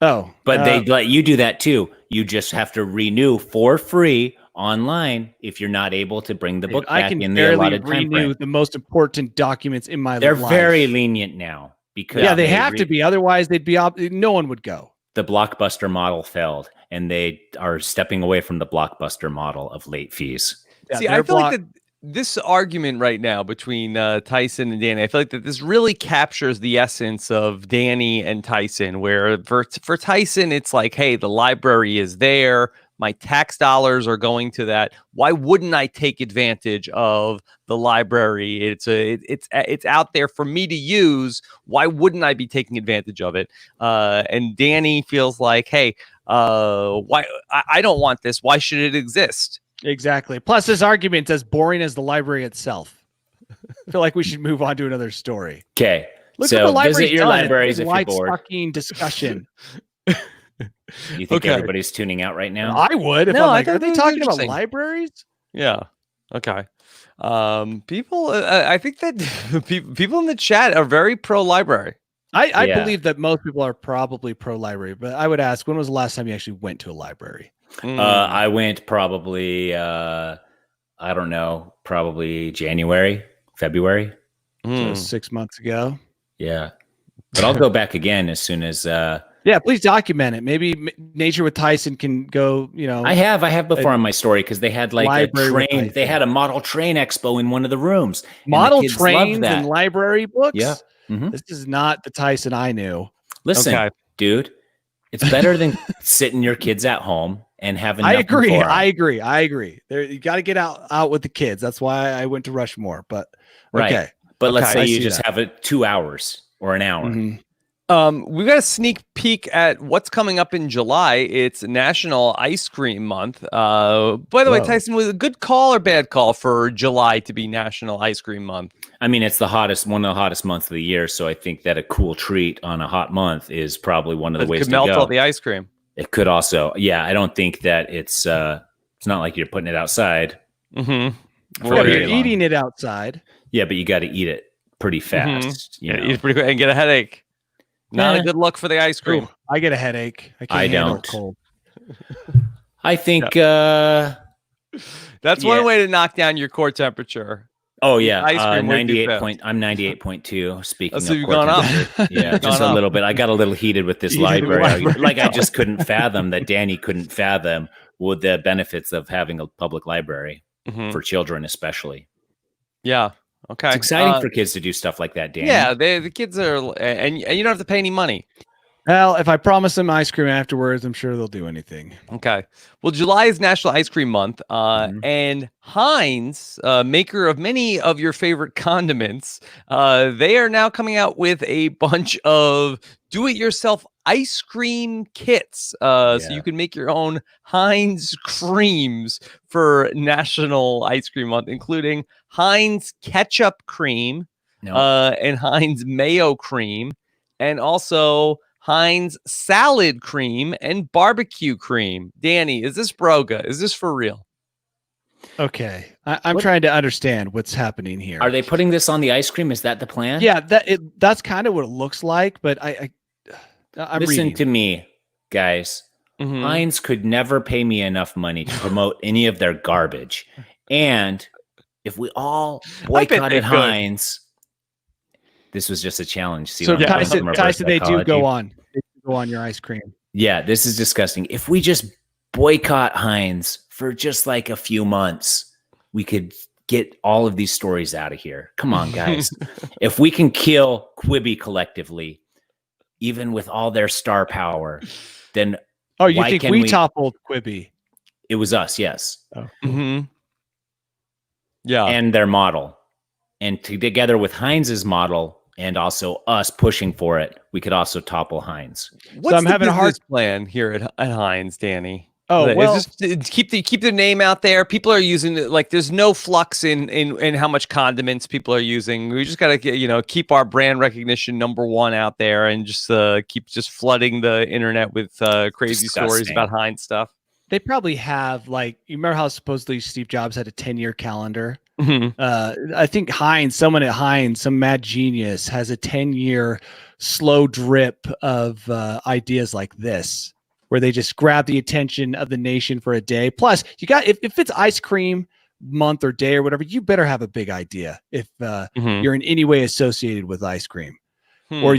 Oh, but they let you do that too. You just have to renew for free online if you're not able to bring the book back in the allotted time frame. I can renew the most important documents in my life. They're very lenient now because they have to be. Otherwise, they'd be no one would go. The Blockbuster model failed, and they are stepping away from the Blockbuster model of late fees. Yeah, see, I feel like this argument right now between Tyson and Danny, I feel like that this really captures the essence of Danny and Tyson, where for Tyson, it's like, hey, the library is there. My tax dollars are going to that. Why wouldn't I take advantage of the library? It's out there for me to use. Why wouldn't I be taking advantage of it? And Danny feels like, hey, why I don't want this. Why should it exist? Exactly. Plus, this argument's as boring as the library itself. I feel like we should move on to another story. Okay. Look at the library. Visit your libraries if you're bored. Fucking discussion. You think everybody's tuning out right now? I would. If I'm like, are they talking about libraries? Yeah. Okay. People, I think that people in the chat are very pro library. I believe that most people are probably pro library, but I would ask, when was the last time you actually went to a library? I went probably, I don't know, probably January, February. So 6 months ago. Yeah. But I'll go back again as soon as, please document it. Maybe Nature with Tyson can go, I have before on my story because they had like a train. They had a model train expo in one of the rooms. Model trains and library books? Yeah. Mm-hmm. This is not the Tyson I knew. Listen, dude, it's better than sitting your kids at home and having. I agree. You got to get out with the kids. That's why I went to Rushmore. But okay. But let's say you just have it 2 hours or an hour. Mm-hmm. We've got a sneak peek at what's coming up in July. It's National Ice Cream Month. By the way, Tyson, was a good call or bad call for July to be National Ice Cream Month? I mean, it's one of the hottest months of the year, so I think that a cool treat on a hot month is probably one of the ways to go. It could melt all the ice cream. It could also, I don't think that it's not like you're putting it outside. Mm-hmm. You're eating it outside. Yeah, but you got to eat it pretty fast. Mm-hmm. Eat it pretty quick and get a headache. Not a good look for the ice cream. Ooh, I get a headache. I don't. Cold. I think that's one way to knock down your core temperature. Oh yeah, 98 point. I'm 98.2. Speaking of you've gone up. Just a little bit. I got a little heated with this library. Like I just couldn't fathom that Danny couldn't fathom with the benefits of having a public library for children, especially. Yeah. Okay. It's exciting for kids to do stuff like that, Danny. Yeah, the kids are, and you don't have to pay any money. Well, if I promise them ice cream afterwards, I'm sure they'll do anything. Okay. Well, July is National Ice Cream Month, and Heinz, maker of many of your favorite condiments, they are now coming out with a bunch of do-it-yourself ice cream kits. So you can make your own Heinz creams for National Ice Cream Month, including Heinz ketchup cream and Heinz mayo cream, and also Heinz salad cream and barbecue cream. Danny, is this broga? Is this for real? Okay. I'm trying to understand what's happening here. Are they putting this on the ice cream? Is that the plan? Yeah, that's kind of what it looks like, but I'm Listen reading. to me, guys. Heinz could never pay me enough money to promote any of their garbage. And if we all boycotted Heinz, This was just a challenge. See So what I'm Tyson, saying? Tyson, they do Psychology. go on. They do go on your ice cream. Yeah, this is disgusting. If we just boycott Heinz for just like a few months, we could get all of these stories out of here. Come on, guys. If we can kill Quibi collectively, even with all their star power, then you why think can we toppled Quibi? It was us, yes. Oh. Mm-hmm. Yeah. And their model. And together with Heinz's model and also us pushing for it, we could also topple Heinz. What's I'm the having a business hard plan here at Heinz, Danny? Oh, well, keep the name out there. People are using it, like there's no flux in how much condiments people are using. We just gotta keep our brand recognition #1 out there and just keep just flooding the internet with crazy stories about Heinz stuff. they probably have, like, you remember how supposedly Steve Jobs had a 10-year calendar? Mm-hmm. I think someone at Heinz, some mad genius, has a 10-year slow drip of ideas like this, where they just grab the attention of the nation for a day. Plus, you got if it's ice cream month or day or whatever, you better have a big idea if you're in any way associated with ice cream. Or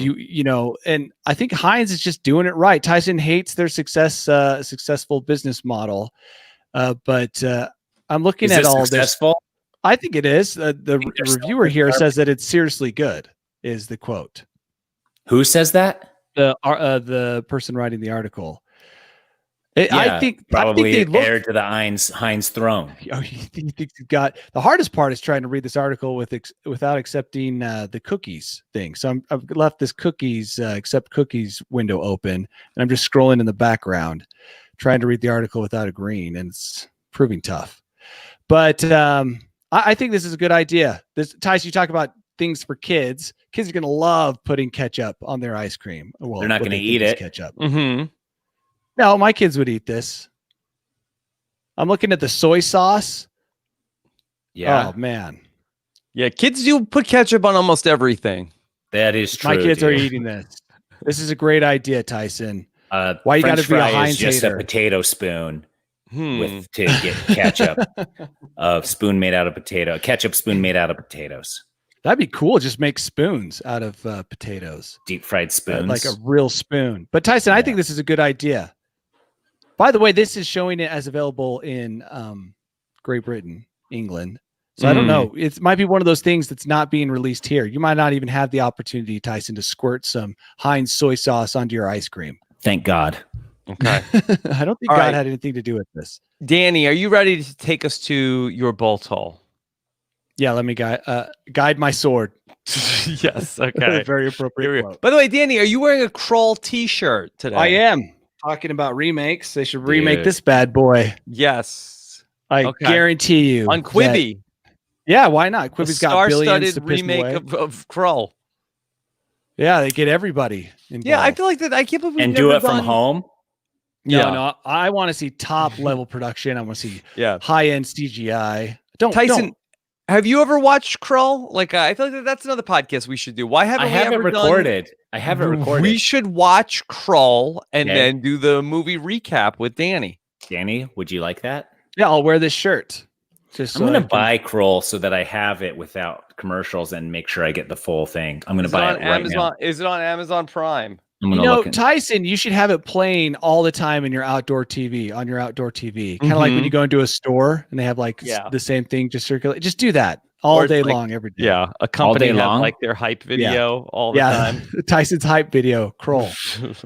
and I think Heinz is just doing it right. Tyson hates their successful business model, but I'm looking at all successful? this. I think it is. The reviewer here says that it's seriously good. Is the quote? Who says that? The person writing the article. I think probably heir to the Heinz throne. Oh, you think you've got the hardest part is trying to read this article without accepting the cookies thing. So I've left this accept cookies window open, and I'm just scrolling in the background, trying to read the article without agreeing, and it's proving tough. But I think this is a good idea. Tyson, you talk about things for kids. Kids are going to love putting ketchup on their ice cream. Well, they're not going to eat it. Ketchup. Mm-hmm. No, my kids would eat this. I'm looking at the soy sauce. Yeah. Oh, man. Yeah, kids do put ketchup on almost everyth That is true. My kids are eating this. This is a great idea, Tyson. Why you got to be a Heinz just hater? A potato spoon to get ketchup. A spoon made out of ketchup spoon made out of potatoes. That'd be cool. Just make spoons out of potatoes. Deep fried spoons. Like a real spoon. But Tyson, I think this is a good idea. By the way, this is showing it as available in Great Britain, England. So I don't know. It might be one of those things that's not being released here. You might not even have the opportunity, Tyson, to squirt some Heinz soy sauce onto your ice cream. Thank God. Okay. I don't think God had anything to do with this. Danny, are you ready to take us to your bolt hole? Yeah, let me guide my sword. Yes. Okay. Very appropriate quote. By the way, Danny, are you wearing a Crawl t-shirt today? I am. Talking about remakes. They should remake this bad boy. Yes. I guarantee you. On Quibi. Yeah, why not? Quibi's got billions to remake of Crawl. Yeah, they get everybody involved. Yeah, I feel like that. I can't believe and do it from home. No, I want to see top level production. I want to see high end CGI. Tyson, have you ever watched Crawl? Like, I feel like that's another podcast we should do. Why haven't we ever recorded? I haven't recorded. We should watch Crawl and then do the movie recap with Danny. Danny, would you like that? Yeah, I'll wear this shirt. I'm going to buy Crawl so that I have it without commercials and make sure I get the full thing. I'm going to buy it right now. Is it on Amazon Prime? Tyson, you should have it playing all the time in your outdoor TV, on your outdoor TV. Kind of like when you go into a store and they have the same thing just circulate. Just do that all day long, every day. Yeah, a company have like their hype video all the time. Tyson's hype video, Crawl.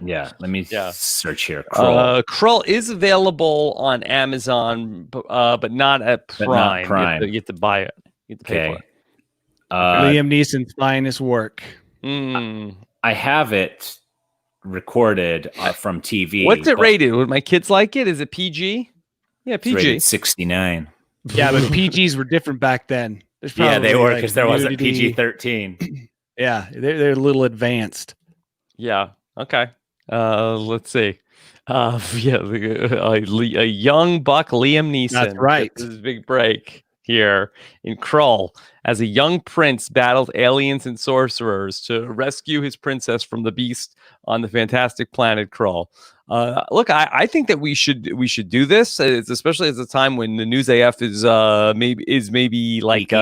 Yeah, let me search here. Crawl is available on Amazon, but not at Prime. You have to buy it. You have to pay for it. Liam Neeson's finest work. I have it recorded from TV. What's it rated? Would my kids like it? Is it PG? Yeah, PG. It's rated 69. Yeah, but PGs were different back then. Yeah, they were because there wasn't PG-13. Yeah, they're a little advanced. Yeah. Okay. Let's see. A young buck, Liam Neeson. That's right. This is a big break here in Crawl. As a young prince battles aliens and sorcerers to rescue his princess from the beast on the fantastic planet Crawl. Look, I think that we should do this, especially at a time when the News AF is maybe like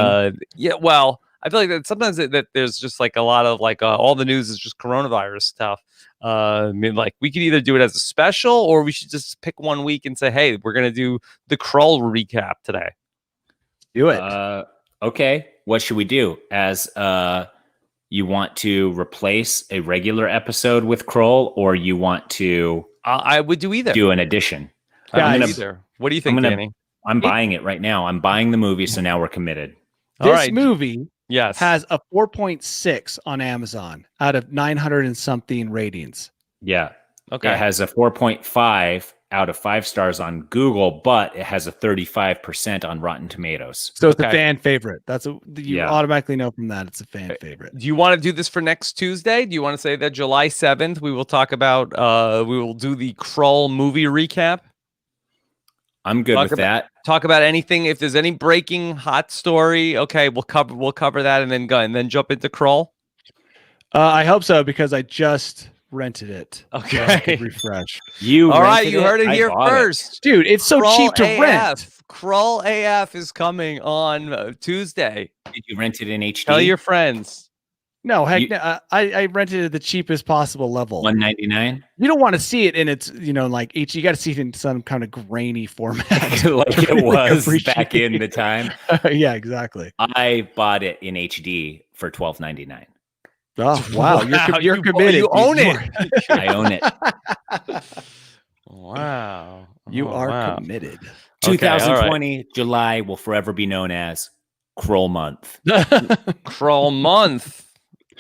well, I feel like that sometimes that there's just like a lot of like all the news is just coronavirus stuff. I mean, like we could either do it as a special, or we should just pick one week and say, hey, we're gonna do the Krull recap today. Do it. Okay. What should we do? As you want to replace a regular episode with Krull, or you want to? I would do either. Do an addition. Either. What do you think, Danny? I'm buying it right now. I'm buying the movie, so now we're committed. This movie has a 4.6 on Amazon out of 900 and something ratings. Yeah. Okay. It has a 4.5 out of 5 stars on Google, but it has a 35% on Rotten Tomatoes. So it's a fan favorite. You automatically know from that it's a fan favorite. Do you want to do this for next Tuesday? Do you want to say that July 7th we will talk about we will do the Krull movie recap? I'm good with that. Talk about anything. If there's any breaking hot story, okay, we'll cover that and then jump into Krull. I hope so, because I just rented it. Okay. Refresh. You heard it here first. Dude, it's so cheap to rent. Krull AF is coming on Tuesday. Did you rent it in HD? Tell your friends. No, heck, I rented it at the cheapest possible level. $199. You don't want to see it in its, like HD. You got to see it in some kind of grainy format, like it was back in the time. Yeah, exactly. I bought it in HD for $12.99. Oh wow! You're committed. You own it. I own it. Wow. You are committed. 2020 July will forever be known as Krull Month. Krull Month.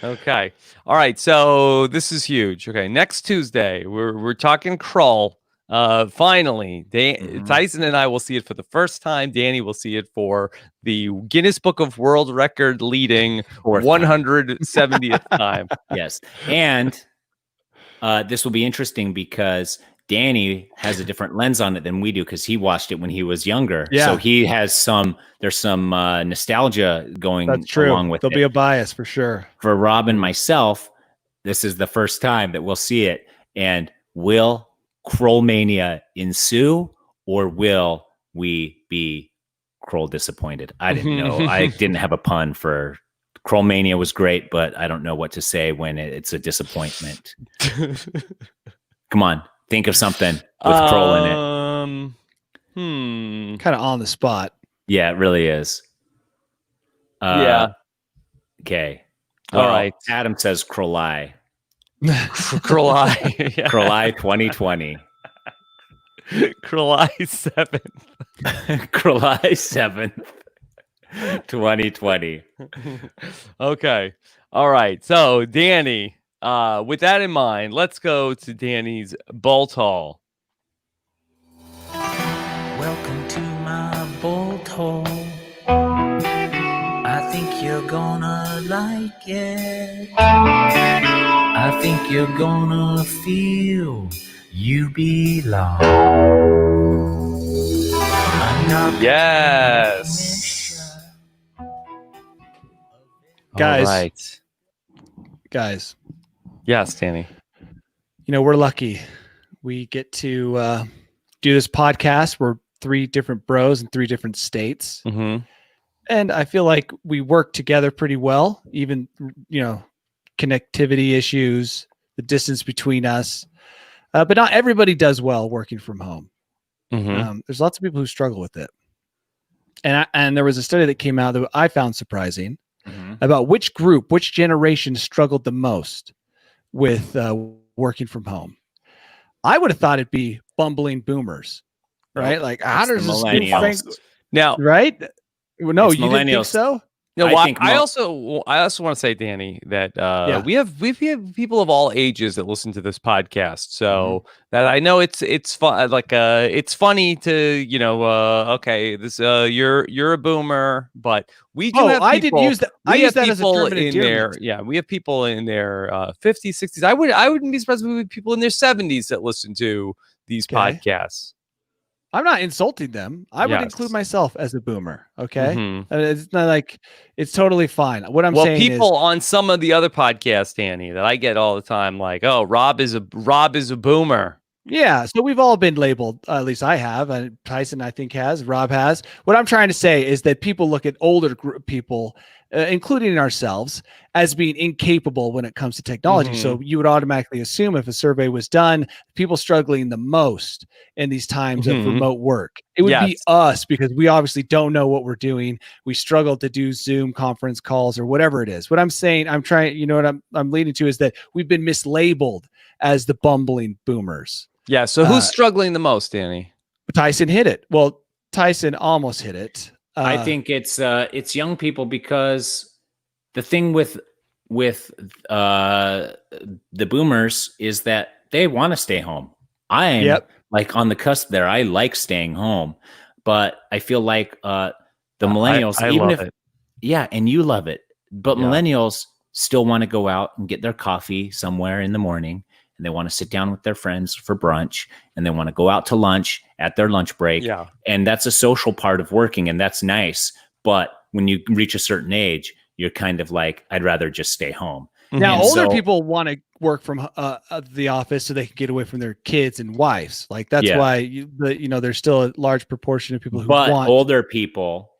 Okay. All right. So this is huge. Okay. Next Tuesday, we're talking Krull. Finally, Tyson and I will see it for the first time. Danny will see it for the Guinness Book of World Record leading 170th time. Yes. And this will be interesting because Danny has a different lens on it than we do, because he watched it when he was younger. Yeah. So he has there's some nostalgia going along with it. There'll be a bias for sure. For Rob and myself, this is the first time that we'll see it. And will Krullmania ensue, or will we be Krull disappointed? I didn't know. I didn't have a pun for Krullmania. Was great, but I don't know what to say when it's a disappointment. Come on. Think of something with Krull in it. Kind of on the spot. Yeah, it really is. Yeah. Okay. All right. Adam says Krullai. Krullai. Yeah. Krullai 2020. Krullai 7th. Krullai 7th. 2020. Okay. All right. So, Danny, with that in mind, let's go to Danny's Bolt Hall. Welcome to my Bolt Hall. I think you're gonna like it. I think you're gonna feel you belong. Yes. Guys. All right. Guys. Yes, Danny. We're lucky. We get to do this podcast. We're 3 different bros in 3 different states. Mm-hmm. And I feel like we work together pretty well, even, connectivity issues, the distance between us. But not everybody does well working from home. Mm-hmm. There's lots of people who struggle with it. And there was a study that came out that I found surprising about which generation struggled the most with working from home. I would have thought it'd be bumbling boomers, right? Like, how does this millennials now, right? No, it's you didn't think so? No, I also want to say, Danny, that we have people of all ages that listen to this podcast, so that I know it's fun. Like it's funny to okay, this you're a boomer, but we do have people. I did use that. I use that as a term of endearment. We have people in their 50s, 60s. I wouldn't be surprised if we had people in their 70s that listen to these podcasts. I'm not insulting them. I would include myself as a boomer. Okay. Mm-hmm. It's not like it's totally fine. What I'm saying people on some of the other podcasts, Danny, that I get all the time, like, oh, Rob is a boomer. Yeah. So we've all been labeled, at least I have, and Tyson, I think, has, Rob has. What I'm trying to say is that people look at older people including ourselves, as being incapable when it comes to technology. So you would automatically assume if a survey was done, people struggling the most in these times of remote work, it would be us, because we obviously don't know what we're doing. We struggle to do Zoom conference calls or whatever it is. What I'm saying, I'm trying, you know what I'm leading to is that we've been mislabeled as the bumbling boomers. Yeah. So who's struggling the most, Danny? Tyson hit it. Well, Tyson almost hit it. I think it's young people, because the thing with the boomers is that they want to stay home. I'm like on the cusp there. I like staying home, but I feel like the millennials, I even love if it. Yeah, and you love it, but millennials still want to go out and get their coffee somewhere in the morning, and they want to sit down with their friends for brunch, and they want to go out to lunch at their lunch break. Yeah. And that's a social part of working, and that's nice. But when you reach a certain age, you're kind of like, I'd rather just stay home. Now, And older so- people want to work from the office so they can get away from their kids and wives. Like that's why there's still a large proportion of people who want older people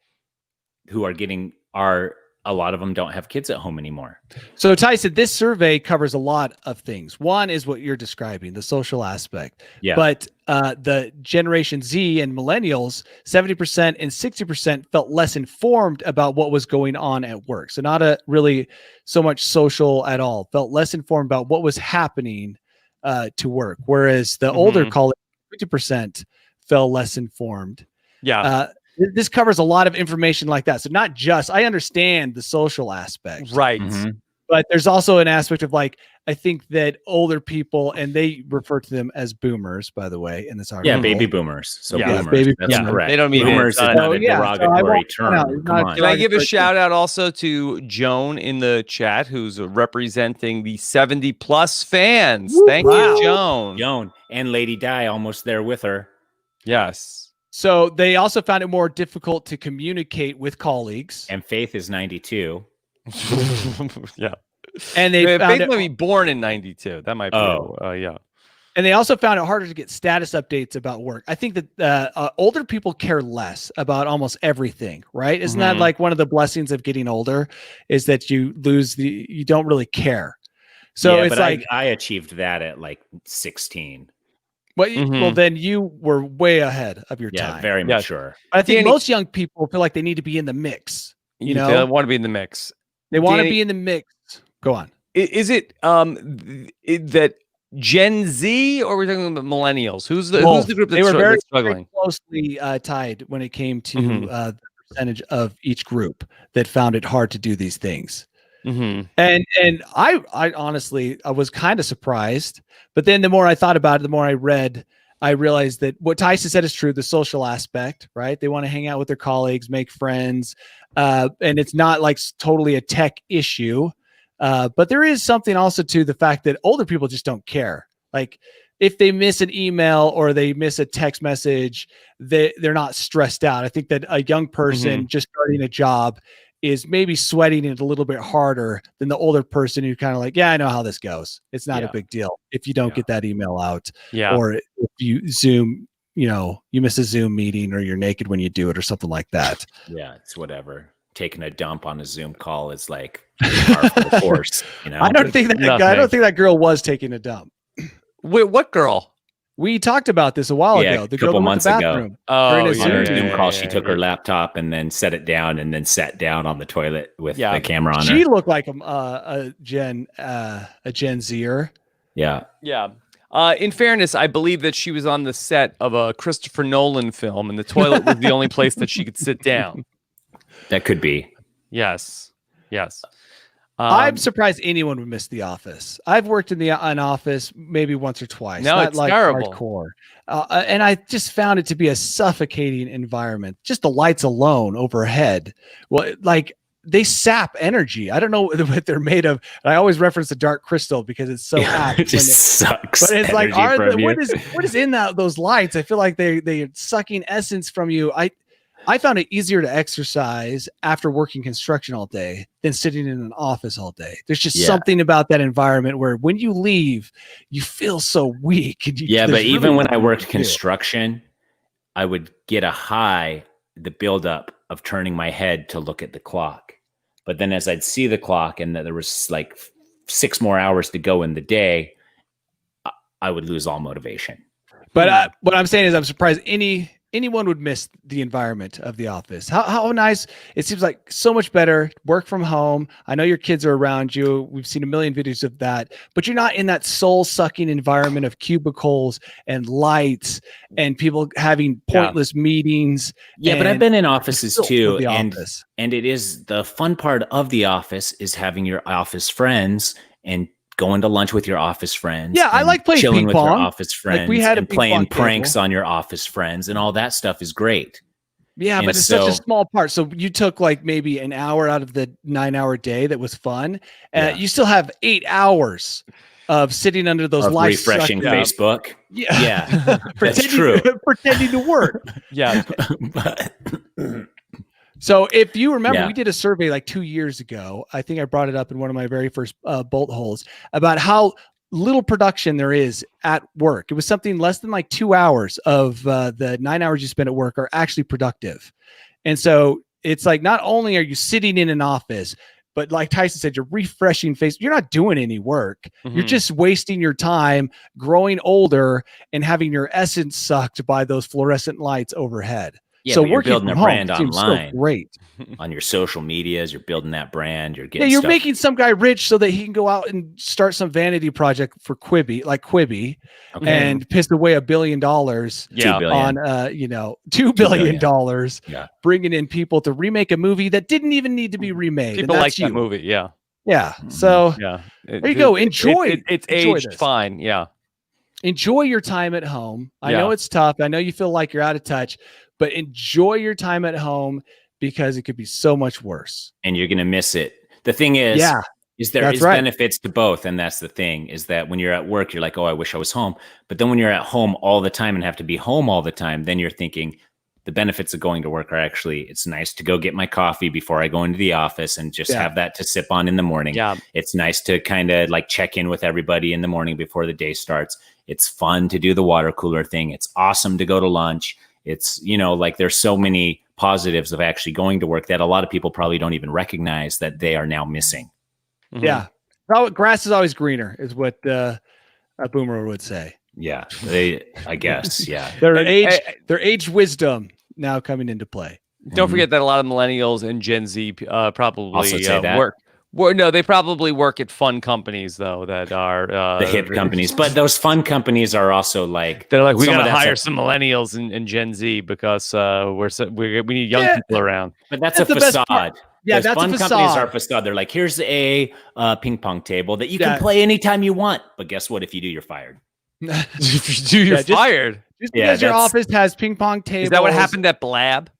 who are a lot of them don't have kids at home anymore. So Tyson, this survey covers a lot of things. One is what you're describing, the social aspect. Yeah. But the Generation Z and millennials, 70% and 60% felt less informed about what was going on at work. So not really so much social at all. Felt less informed about what was happening to work. Whereas the older colleagues, 50% felt less informed. Yeah. This covers a lot of information like that. So not just, I understand the social aspect. Right. But there's also an aspect of like, I think that older people, and they refer to them as boomers, by the way, in this article. Yeah, baby boomers. So boomers. Baby That's boomers. correct. They don't mean boomers. it. Is not a So I derogatory won't- term. no, it's Come not on. Can I give a shout out also to Joan in the chat, who's representing the 70 plus fans? Thank you, Joan. Joan and Lady Di almost there with her. Yes. So they also found it more difficult to communicate with colleagues. And Faith is 92. Yeah. And they found Faith it, might be born in 92. That might be. Yeah. and they also found it harder to get status updates about work. I think that older people care less about almost everything, right? Isn't that like one of the blessings of getting older, is that you don't really care. So Yeah, it's but like, I achieved that at like 16. well, then you were way ahead of your Yeah, time. very mature. But I think Danny- most young people feel like they need to be in the mix. You know, They want to be in the mix. they want to Danny- be in the mix. Go on. Is it that Gen Z, or are we talking about millennials? Who's the group They were very struggling? closely tied when it came to the percentage of each group that found it hard to do these things. And I honestly, I was kind of surprised, but then the more I thought about it, the more I read, I realized that what Tyson said is true. The social aspect, right? They want to hang out with their colleagues, make friends. And it's not like totally a tech issue. But there is something also to the fact that older people just don't care. Like if they miss an email or they miss a text message, they're not stressed out. I think that a young person just starting a job is maybe sweating it a little bit harder than the older person who kind of like, yeah, I know how this goes. It's not a big deal if you don't get that email out, or if you Zoom, you miss a Zoom meeting, or you're naked when you do it, or something like that. Yeah, it's whatever. Taking a dump on a Zoom call is like par for the course. I don't think that girl was taking a dump. Wait, what girl? We talked about this a while ago. The couple girl months with the ago. bathroom. Oh, during a On her Zoom Zoom meeting. call, she took her laptop and then set it down, and then sat down on the toilet with the camera on She her. looked like a Gen Zer. Yeah. Yeah. In fairness, I believe that she was on the set of a Christopher Nolan film, and the toilet was the only place that she could sit down. That could be. Yes. I'm surprised anyone would miss The Office. I've worked in an office maybe once or twice. No, not it's like terrible. hardcore. And I just found it to be a suffocating environment. Just the lights alone overhead. Well, like they sap energy. I don't know what they're made of. And I always reference the Dark Crystal because it's so apt. It just sucks. But it's like, energy from you. what is in those lights? I feel like they're sucking essence from you. I found it easier to exercise after working construction all day than sitting in an office all day. There's just something about that environment where when you leave, you feel so weak. And but even when I worked construction, I would get a high, the buildup of turning my head to look at the clock. But then as I'd see the clock and that there was like 6 more hours to go in the day, I would lose all motivation. But what I'm saying is I'm surprised anyone would miss the environment of the office. How nice. It seems like so much better. Work from home. I know your kids are around you. We've seen a million videos of that, but you're not in that soul sucking environment of cubicles and lights and people having pointless meetings. Yeah, but I've been in offices too. Office. And it is the fun part of the office is having your office friends and going to lunch with your office friends. Yeah, I like playing chilling ping with pong. your office friends. Like we had and playing pranks on your office friends, and all that stuff is great. Yeah, but it's such a small part. So you took like maybe an hour out of the 9-hour day that was fun. You still have 8 hours of sitting under those lights, refreshing Facebook. Yeah, That's true. Pretending to work. Yeah. So if you remember, Yeah. we did a survey like 2 years ago. I think I brought it up in one of my very first bolt holes about how little production there is at work. It was something less than like 2 hours of the 9 hours you spend at work are actually productive. And so it's like, not only are you sitting in an office, but like Tyson said, you're refreshing face. You're not doing any work. You're just wasting your time growing older and having your essence sucked by those fluorescent lights overhead. Yeah, So but you're working building from a home brand seems online. so great. On your social medias, you're building that brand. You're getting Yeah, you're stuff. making some guy rich so that he can go out and start some vanity project for Quibi, and piss away $1 billion $2 billion. on $2 billion, bringing in people to remake a movie that didn't even need to be remade. People like that movie. Yeah. Yeah. So there you go. Enjoy. It's enjoy aged this. fine. Yeah. Enjoy your time at home. I know it's tough. I know you feel like you're out of touch, but enjoy your time at home because it could be so much worse. And you're going to miss it. The thing is, there is benefits to both. And that's the thing, is that when you're at work, you're like, oh, I wish I was home. But then when you're at home all the time and have to be home all the time, then you're thinking the benefits of going to work are actually, it's nice to go get my coffee before I go into the office and just have that to sip on in the morning. Yeah. It's nice to kind of like check in with everybody in the morning before the day starts. It's fun to do the water cooler thing. It's awesome to go to lunch. It's, like there's so many positives of actually going to work that a lot of people probably don't even recognize that they are now missing. Yeah. Oh, grass is always greener is what a boomer would say. Yeah. I guess. Yeah. Their age wisdom now coming into play. Don't forget that a lot of millennials and Gen Z probably also say that. work. No, they probably work at fun companies though that are the hip companies. But those fun companies are also like they're like, we gotta hire some millennials and Gen Z because we need young people around. But that's a facade. Yeah, those that's fun a facade. companies are a facade. They're like, here's a ping pong table that you can play anytime you want. But guess what? If you do, you're fired. If you do, you're fired. Just because your office has ping pong tables. Is that what happened at Blab?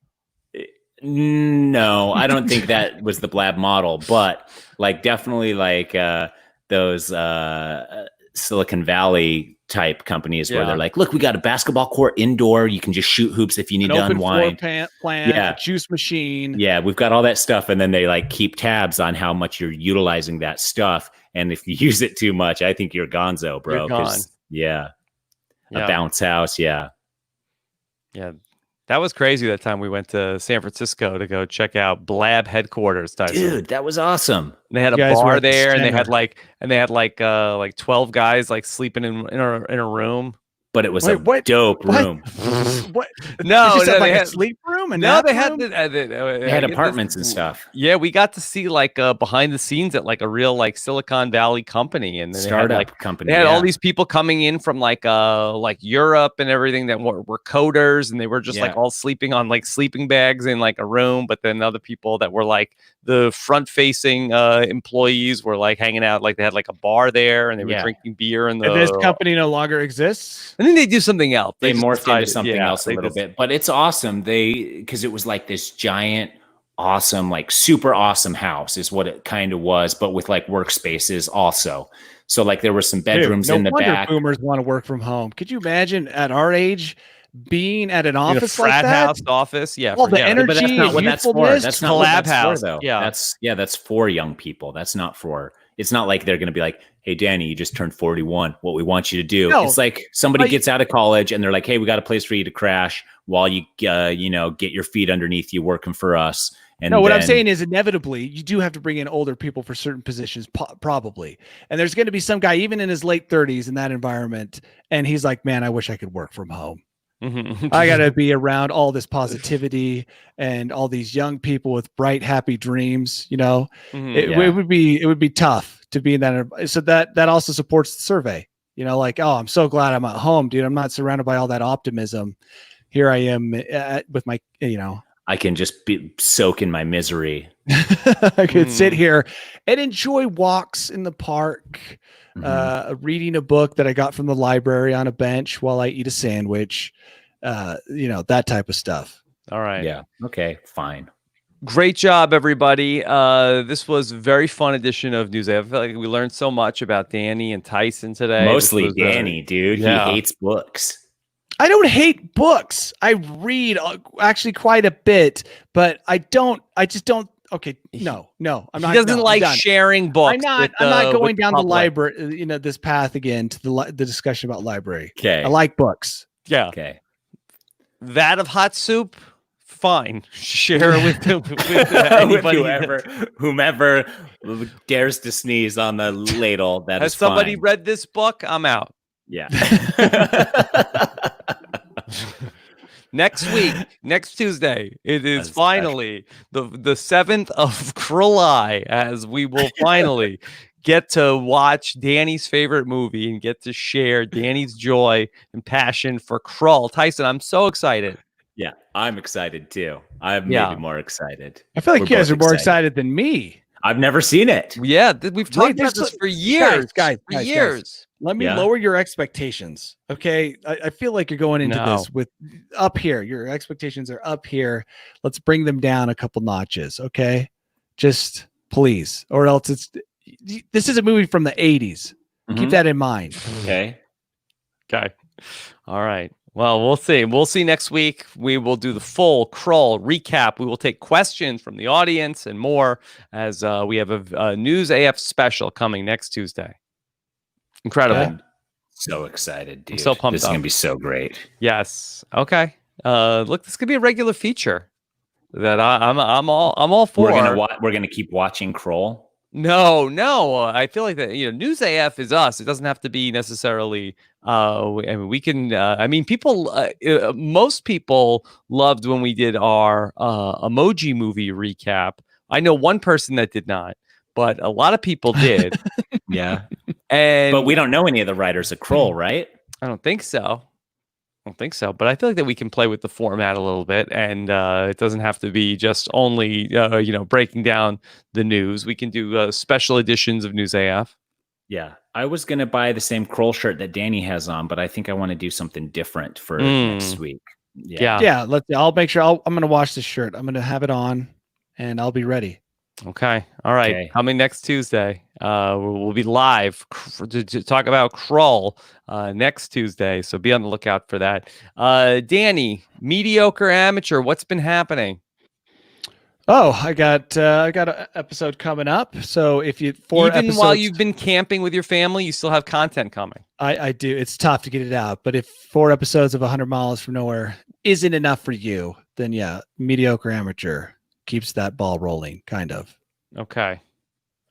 No, I don't think that was the Blab model, but like definitely like those Silicon Valley type companies where they're like, look, we got a basketball court indoor. You can just shoot hoops if you need to unwind. Floor plan, a juice machine. Yeah, we've got all that stuff. And then they like keep tabs on how much you're utilizing that stuff. And if you use it too much, I think you're gonzo, bro. You're gone. A bounce house. Yeah. That was crazy that time we went to San Francisco to go check out Blab headquarters, Tyson. Dude, that was awesome. And they had a bar there, and they had like 12 guys like sleeping in a room. But it was a dope room. What? No, they had a sleep room, and they had apartments and stuff. Yeah, we got to see like behind the scenes at like a real like Silicon Valley company and startup company. They had all these people coming in from like Europe and everything that were coders, and they were just like all sleeping on like sleeping bags in like a room. But then other people that were like the front-facing employees were like hanging out, like they had like a bar there, and they were drinking beer. And this company no longer exists. I think they do something else. They morphed into something else a little bit, but it's awesome. Because it was like this giant, awesome, like super awesome house is what it kind of was, but with like workspaces also. So like there were some bedrooms in the back. Boomers want to work from home. Could you imagine at our age being at an office like that? Frat house office, the energy, but that's not what that's for. That's not collab what that's house, for, though. Yeah, that's for young people. That's not for. It's not like they're going to be like, hey, Danny, you just turned 41. What we want you to do. It's like somebody gets out of college and they're like, hey, we got a place for you to crash while you, get your feet underneath you working for us. And no, what I'm saying is inevitably you do have to bring in older people for certain positions, probably. And there's going to be some guy, even in his late 30s in that environment. And he's like, man, I wish I could work from home. I got to be around all this positivity and all these young people with bright, happy dreams. You know, it would be tough to be in that. So that also supports the survey, you know, like, oh, I'm so glad I'm at home, dude. I'm not surrounded by all that optimism. Here I am with my, you know, I can just soak in my misery. I could sit here and enjoy walks in the park, reading a book that I got from the library on a bench while I eat a sandwich, you know, that type of stuff. All right. Yeah. Okay, fine. Great job, everybody. This was a very fun edition of News. I feel like we learned so much about Danny and Tyson today. Mostly Danny, dude. Yeah. He hates books. I don't hate books. I read actually quite a bit, but I just don't. Okay, no, I'm not. He doesn't like sharing books. I'm not going down the library, you know, this path again to the discussion about library. Okay. I like books. Yeah. Okay. Vat of hot soup, fine. Share it with anybody. With whomever dares to sneeze on the ladle. That Has is somebody fine. read this book? I'm out. Yeah. Next week, next Tuesday, it is finally the 7th of July, as we will finally get to watch Danny's favorite movie and get to share Danny's joy and passion for Krull. Tyson, I'm so excited. Yeah, I'm excited too. I'm maybe more excited. I feel like you guys are more excited than me. I've never seen it. Yeah, we've talked about this for years. Guys, years. Let me lower your expectations. Okay. I feel like you're going into this with up here. Your expectations are up here. Let's bring them down a couple notches. Okay. Just please. Or else this is a movie from the 80s. Keep that in mind. Okay. All right. Well, we'll see. We'll see next week. We will do the full Krull recap. We will take questions from the audience and more as we have a News AF special coming next Tuesday. Incredible. I'm so excited, dude. I'm so pumped This is going to be so great. Yes. Okay. Look, this could be a regular feature that I'm all for. We're gonna keep watching Krull. No. I feel like that, you know, News AF is us. It doesn't have to be necessarily. I mean, we can. I mean, people. Most people loved when we did our emoji movie recap. I know one person that did not, but a lot of people did. Yeah. But we don't know any of the writers of Krull, right? I don't think so. But I feel like that we can play with the format a little bit, and it doesn't have to be just only breaking down the news. We can do special editions of News AF. Yeah, I was gonna buy the same Krull shirt that Danny has on, but I think I want to do something different for next week. Yeah. I'll make sure I'm gonna wash this shirt. I'm gonna have it on, and I'll be ready. Okay. All right. Okay. Coming next Tuesday. We'll be live to talk about Krull next Tuesday. So be on the lookout for that. Danny, mediocre amateur, what's been happening? Oh, I got an episode coming up. So if you while you've been camping with your family, you still have content coming. I do. It's tough to get it out, but if 4 episodes of 100 Miles from Nowhere isn't enough for you, then yeah, mediocre amateur keeps that ball rolling, kind of. Okay.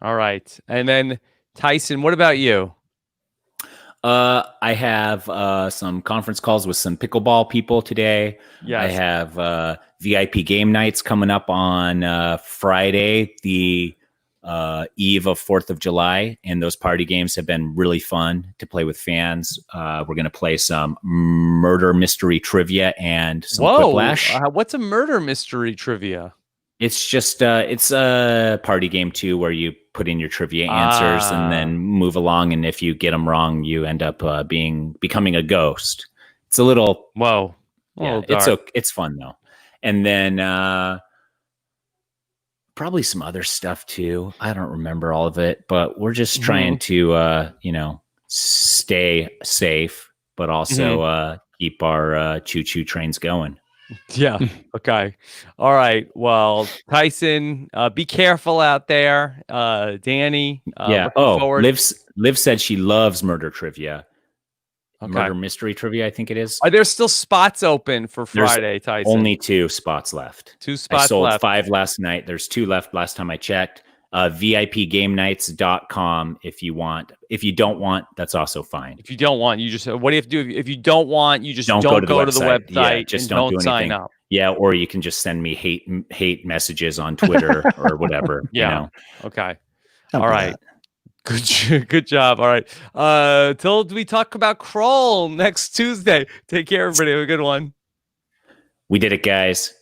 All right. And then Tyson, what about you? I have some conference calls with some pickleball people today. Yes. I have VIP game nights coming up on Friday, the eve of 4th of July. And those party games have been really fun to play with fans. We're going to play some murder mystery trivia and some Quiplash. What's a murder mystery trivia? It's just it's a party game too, where you put in your trivia answers and then move along. And if you get them wrong, you end up becoming a ghost. It's a little yeah. It's fun though. And then probably some other stuff too. I don't remember all of it, but we're just trying to stay safe, but also keep our choo-choo trains going. Yeah. Okay. All right. Well, Tyson, be careful out there. Danny. Liv said she loves murder trivia. murder mystery trivia, I think it is. Are there still spots open for Friday, Tyson? Only 2 spots left. 2 spots I sold left. 5 last night. There's 2 left last time I checked. VIPGameNights.com if you want. If you don't want, that's also fine. If you don't want, you just what do you have to do? If you don't want, you just don't go to the website. Yeah, just don't do sign up. Yeah, or you can just send me hate messages on Twitter or whatever. Yeah. You know? Okay. All right. Good job. All right. Till we talk about Kroll next Tuesday. Take care, everybody. Have a good one. We did it, guys.